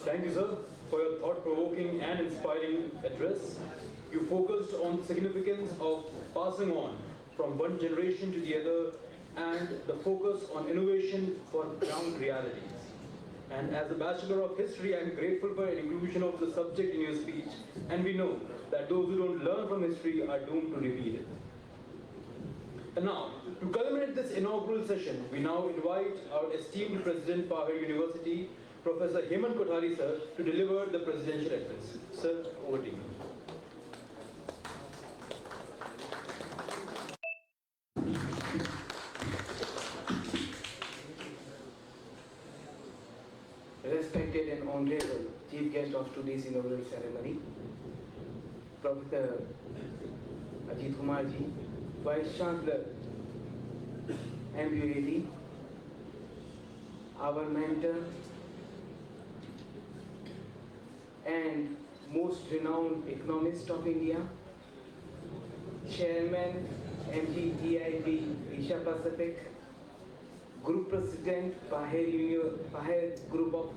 Thank you, sir, for your thought-provoking and inspiring address. You focused on the significance of passing on from one generation to the other and the focus on innovation for ground realities. And as a Bachelor of History, I am grateful for an inclusion of the subject in your speech. And we know that those who don't learn from history are doomed to repeat it. And now, to culminate this inaugural session, we now invite our esteemed President, Pahar University, Professor Hemant Kothari, sir, to deliver the presidential address. Sir, over to you. Respected and honorable chief guest of today's inaugural ceremony, Professor Ajit Kumar ji, Vice Chancellor, MUAD, our mentor and most renowned economist of India, Chairman, MGTIB Asia Pacific, Group President, Pahar Group of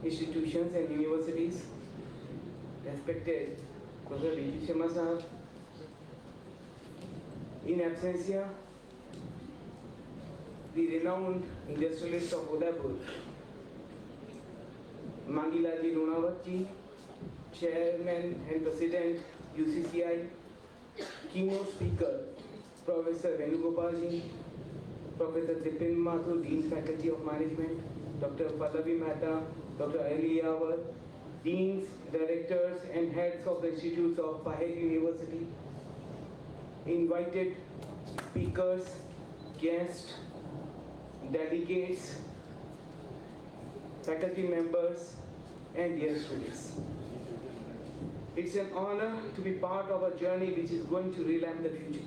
Institutions and Universities, respected Professor B.P. Sharma Sahab, in absentia, the renowned industrialist of Udaipur, Mangilaji Lunawatji, Chairman and President UCCI, keynote speaker Professor Venugopalji, Professor Dipin Mathur, Dean Faculty of Management, Dr. Pallavi Mehta, Dr. Ali Yawar, Deans, Directors and Heads of the Institutes of Pahar University, invited speakers, guests, delegates, faculty members, and dear students. It's an honor to be part of a journey which is going to revamp the future,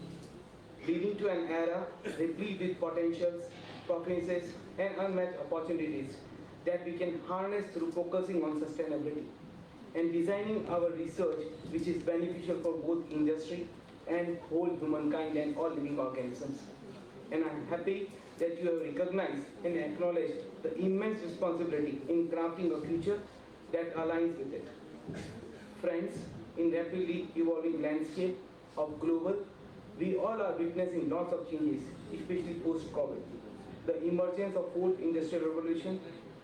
leading to an era replete with potentials, promises, and unmatched opportunities that we can harness through focusing on sustainability and designing our research which is beneficial for both industry and whole humankind and all living organisms. And I'm happy that you have recognized and acknowledged the immense responsibility in crafting a future that aligns with it. Friends, in rapidly evolving landscape, of global, we all are witnessing lots of changes, especially post-COVID. The emergence of fourth industrial revolution,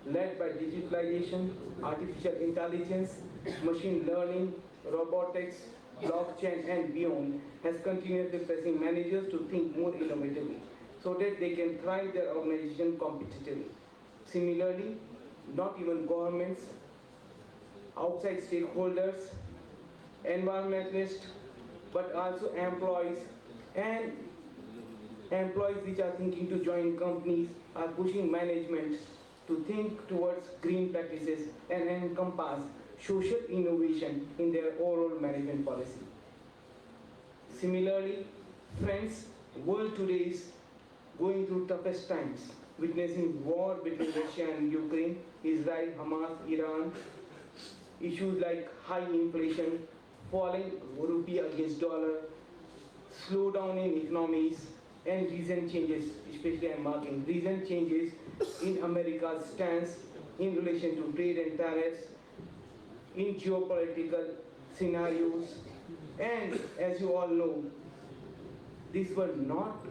led by digitalization, artificial intelligence, machine learning, robotics, blockchain, and beyond, has continuously pressing managers to think more innovatively so that they can thrive their organization competitively. Similarly, not even governments, outside stakeholders, environmentalists, but also employees and employees which are thinking to join companies are pushing management to think towards green practices and encompass social innovation in their overall management policy. Similarly, friends, world today is going through toughest times, witnessing war between Russia and Ukraine, Israel, Hamas, Iran, issues like high inflation, falling rupee against dollar, slowdown in economies, and recent changes, especially I'm marking, recent changes in America's stance in relation to trade and tariffs, in geopolitical scenarios, and as you all know, these were not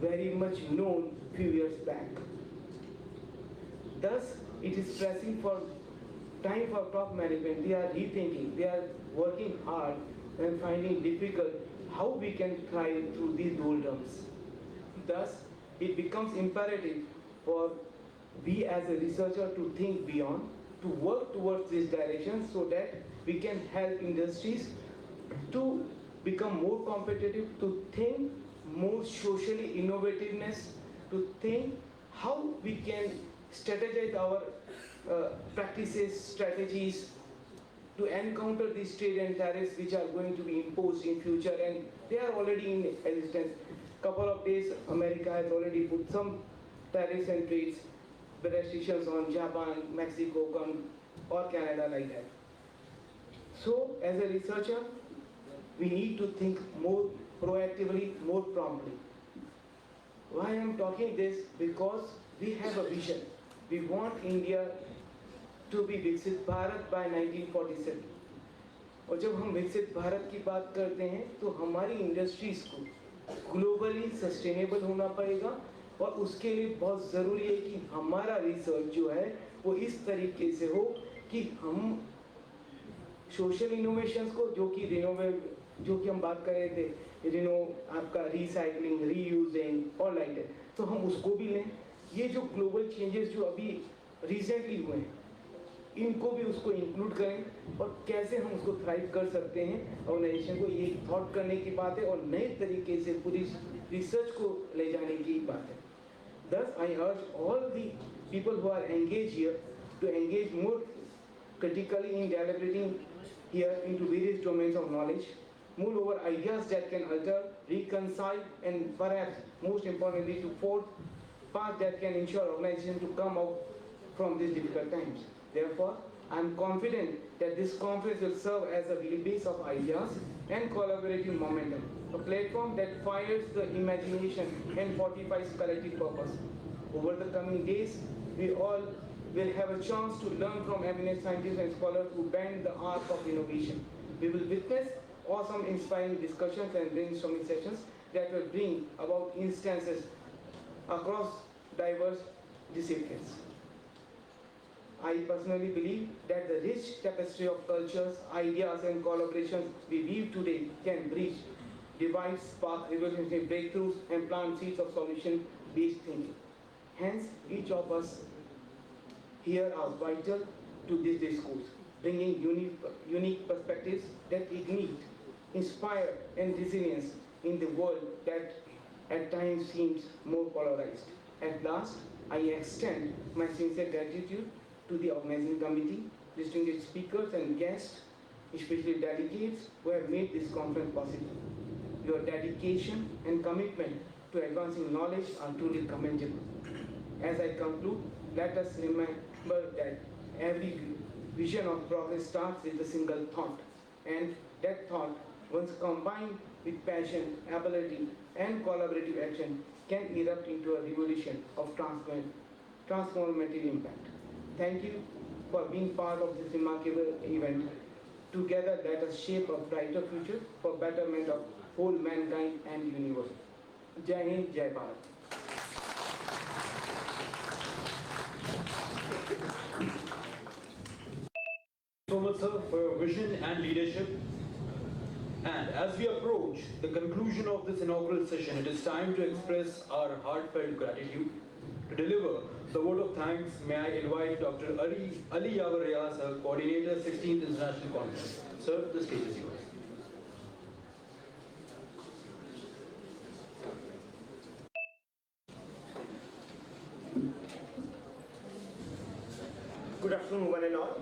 very much known few years back. Thus, it is pressing for time for top management. They are rethinking, they are working hard and finding difficult how we can thrive through these doldrums. Thus, it becomes imperative for we as a researcher to think beyond, to work towards this direction so that we can help industries to become more competitive, to think more socially innovativeness, to think how we can strategize our practices, strategies to encounter these trade and tariffs which are going to be imposed in future, and they are already in existence. Couple of days, America has already put some tariffs and trades, restrictions on Japan, Mexico, or Canada like that. So, as a researcher, we need to think more proactively, more promptly. Why I am talking this? Because we have a vision. We want India to be Viksit Bharat by 1947. और जब हम विकसित भारत की बात करते हैं तो हमारी इंडस्ट्रीज को ग्लोबली सस्टेनेबल होना पड़ेगा, और उसके लिए बहुत ज़रूरी है कि हमारा रिसर्च जो है वो इस तरीके से हो कि हम सोशल इनोवेशंस को, जो कि हम बात कर रहे थे, आपका रिसाइकलिंग, रीयूजिंग और लाइक दैट, तो हम उसको भी लें. ये जो ग्लोबल चेंजेस जो अभी रिसेंटली हुए हैं, इनको भी उसको इंक्लूड करें और कैसे हम उसको थ्राइव कर सकते हैं ऑर्गेनाइजेशन को, ये थॉट करने की बात है और नए तरीके से पूरी रिसर्च को ले जाने की बात है. Thus, I urge all the people who are engaged here to engage more critically in deliberating here into various domains of knowledge. Moreover, ideas that can alter, reconcile, and perhaps most importantly to forge paths that can ensure organization to come out from these difficult times. Therefore, I am confident that this conference will serve as a base of ideas and collaborative momentum, a platform that fires the imagination and fortifies collective purpose. Over the coming days, we all will have a chance to learn from eminent scientists and scholars who bend the arc of innovation. We will witness awesome, inspiring discussions and brainstorming sessions that will bring about instances across diverse disciplines. I personally believe that the rich tapestry of cultures, ideas, and collaborations we weave today can bridge divides, spark revolutionary breakthroughs, and plant seeds of solution-based thinking. Hence, each of us here are vital to this discourse, bringing unique perspectives that ignite, inspire, and resilience in the world that at times seems more polarized. At last, I extend my sincere gratitude to the organizing committee, distinguished speakers and guests, especially delegates who have made this conference possible. Your dedication and commitment to advancing knowledge are truly commendable. As I conclude, let us remember that every vision of progress starts with a single thought, and that thought, once combined with passion, ability, and collaborative action, can erupt into a revolution of transformative impact. Thank you for being part of this remarkable event. Together, let us shape a brighter future for betterment of whole mankind and universe. Jai Hind, Jai Bharat. So much, sir, for your vision and leadership. And as we approach the conclusion of this inaugural session, it is time to express our heartfelt gratitude. To deliver the vote of thanks, may I invite Dr. Ali Yavar Riaz, sir, Coordinator, 16th International Conference. Sir, the stage is yours. Good afternoon, one and all.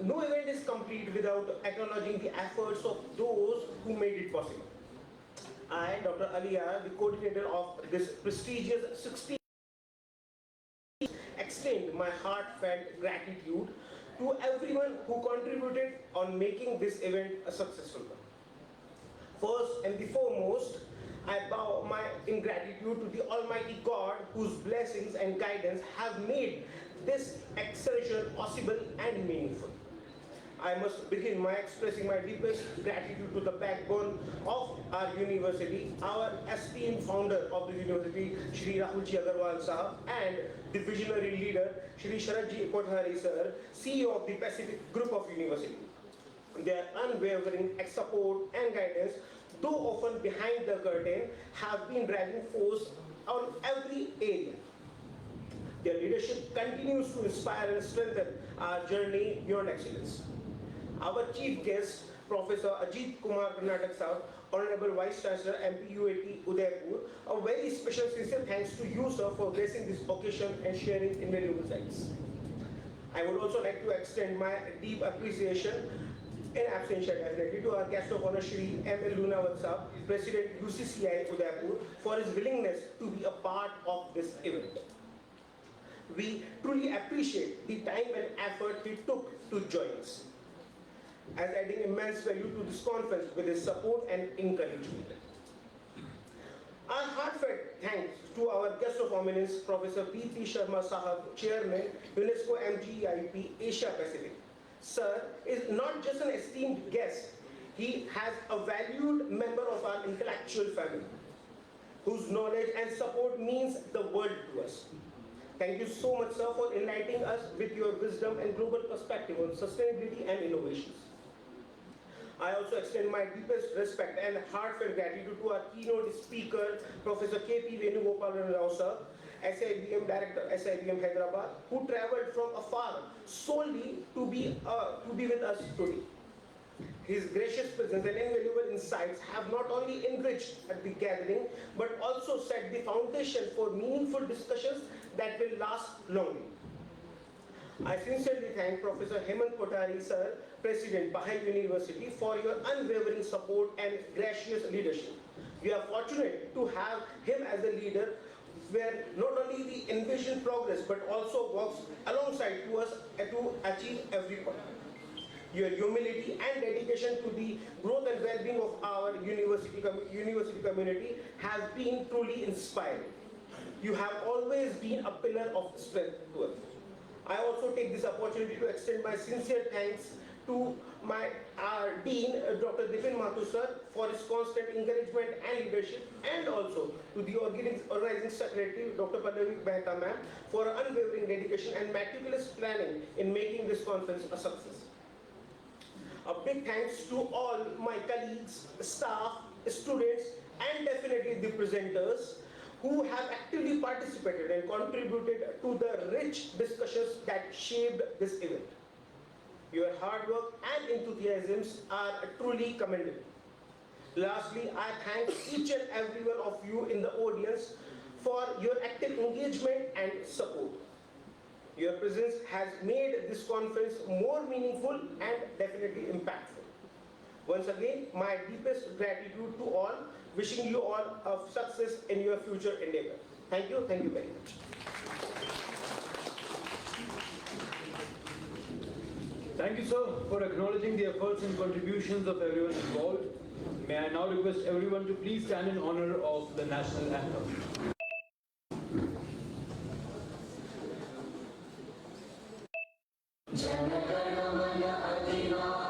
No event is complete without acknowledging the efforts of those who made it possible. I, Dr. Aliyah, the coordinator of this prestigious 16th, extend my heartfelt gratitude to everyone who contributed on making this event a successful one. First and the foremost, I bow my ingratitude to the Almighty God, whose blessings and guidance have made this exertion possible and meaningful. I must begin by expressing my deepest gratitude to the backbone of our university, our esteemed founder of the university, Shri Rahulji Agarwal Sahab, and the visionary leader, Shri Sharadji Kothari Sir, CEO of the Pacific Group of University. Their unwavering support and guidance, though often behind the curtain, have been driving force on every area. Their leadership continues to inspire and strengthen our journey beyond excellence. Our chief guest, Professor Ajit Kumar Karnatak Sahab, Honorable Vice Chancellor, MPUAT Udaipur, a very special sincere thanks to you, sir, for gracing this occasion and sharing invaluable insights. I would also like to extend my deep appreciation in absentia definitely to our guest of honor, Shri M.L. Lunawat Sahab, President UCCI Udaipur, for his willingness to be a part of this event. We truly appreciate the time and effort he took to join us, as adding immense value to this conference with his support and encouragement. Our heartfelt thanks to our guest of eminence, Professor P.P. Sharma Sahab, Chairman, UNESCO MGIP Asia Pacific. Sir is not just an esteemed guest, he has a valued member of our intellectual family, whose knowledge and support means the world to us. Thank you so much, sir, for enlightening us with your wisdom and global perspective on sustainability and innovations. I also extend my deepest respect and heartfelt gratitude to our keynote speaker, Professor K.P. Venugopal Rao sir, SIBM Director, SIBM Hyderabad, who traveled from afar solely to be with us today. His gracious presence and invaluable insights have not only enriched at the gathering, but also set the foundation for meaningful discussions that will last long. I sincerely thank Professor Hemant Kothari Sir, President, Bahai University, for your unwavering support and gracious leadership. We are fortunate to have him as a leader where not only we envision progress, but also works alongside to us to achieve every point. Your humility and dedication to the growth and well-being of our university community have been truly inspiring. You have always been a pillar of strength to us. I also take this opportunity to extend my sincere thanks to our Dean, Dr. Dipin Mathur sir, for his constant encouragement and leadership, and also to the organizing secretary, Dr. Pallavi Mehta ma'am, for her unwavering dedication and meticulous planning in making this conference a success. A big thanks to all my colleagues, staff, students, and definitely the presenters who have actively participated and contributed to the rich discussions that shaped this event. Your hard work and enthusiasms are truly commendable. Lastly, I thank each and every one of you in the audience for your active engagement and support. Your presence has made this conference more meaningful and definitely impactful. Once again, my deepest gratitude to all, wishing you all of success in your future endeavor. Thank you very much. Thank you, sir, for acknowledging the efforts and contributions of everyone involved. May I now request everyone to please stand in honor of the national anthem. Jana Gana Mana Adinam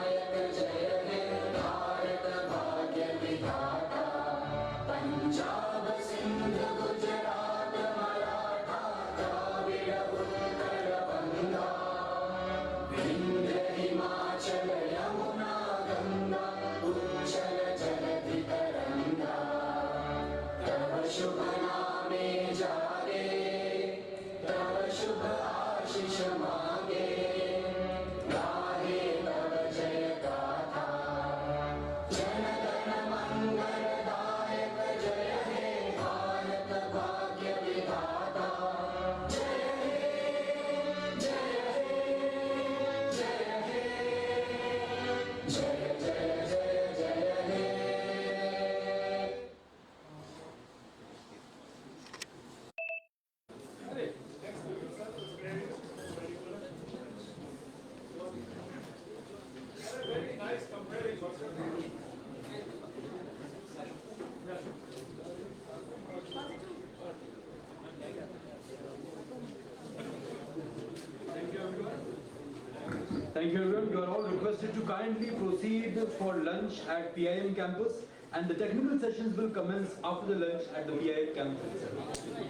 Thank you everyone. You are all requested to kindly proceed for lunch at PIM campus, and the technical sessions will commence after the lunch at the PIM campus.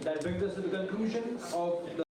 That brings us to the conclusion of the